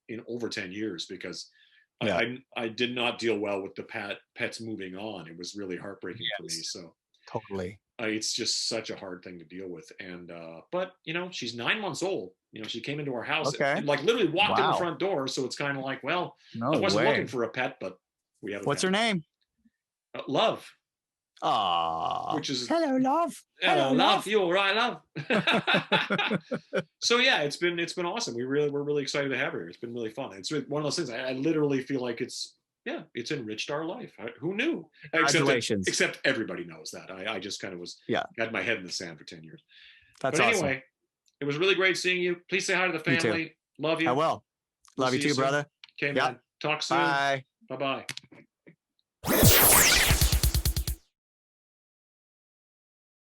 in over 10 years because I did not deal well with the pets moving on. It was really heartbreaking for me. So totally. It's just such a hard thing to deal with. And but she's 9 months old. She came into our house, like literally walked in the front door. So it's kind of like, well, I wasn't looking for a pet, but we have a What's pet. her name? Love. Ah, which is hello, love. Hello, love. You all right, love? So yeah, it's been awesome. We're really excited to have her. It's been really fun. It's one of those things. I literally feel like it's enriched our life. Who knew? Congratulations. Except everybody knows that. I just kind of had my head in the sand for 10 years. That's but awesome. Anyway, it was really great seeing you. Please say hi to the family. Love you. I will. Love you too, brother. Okay, man. Talk soon. Bye. Bye-bye.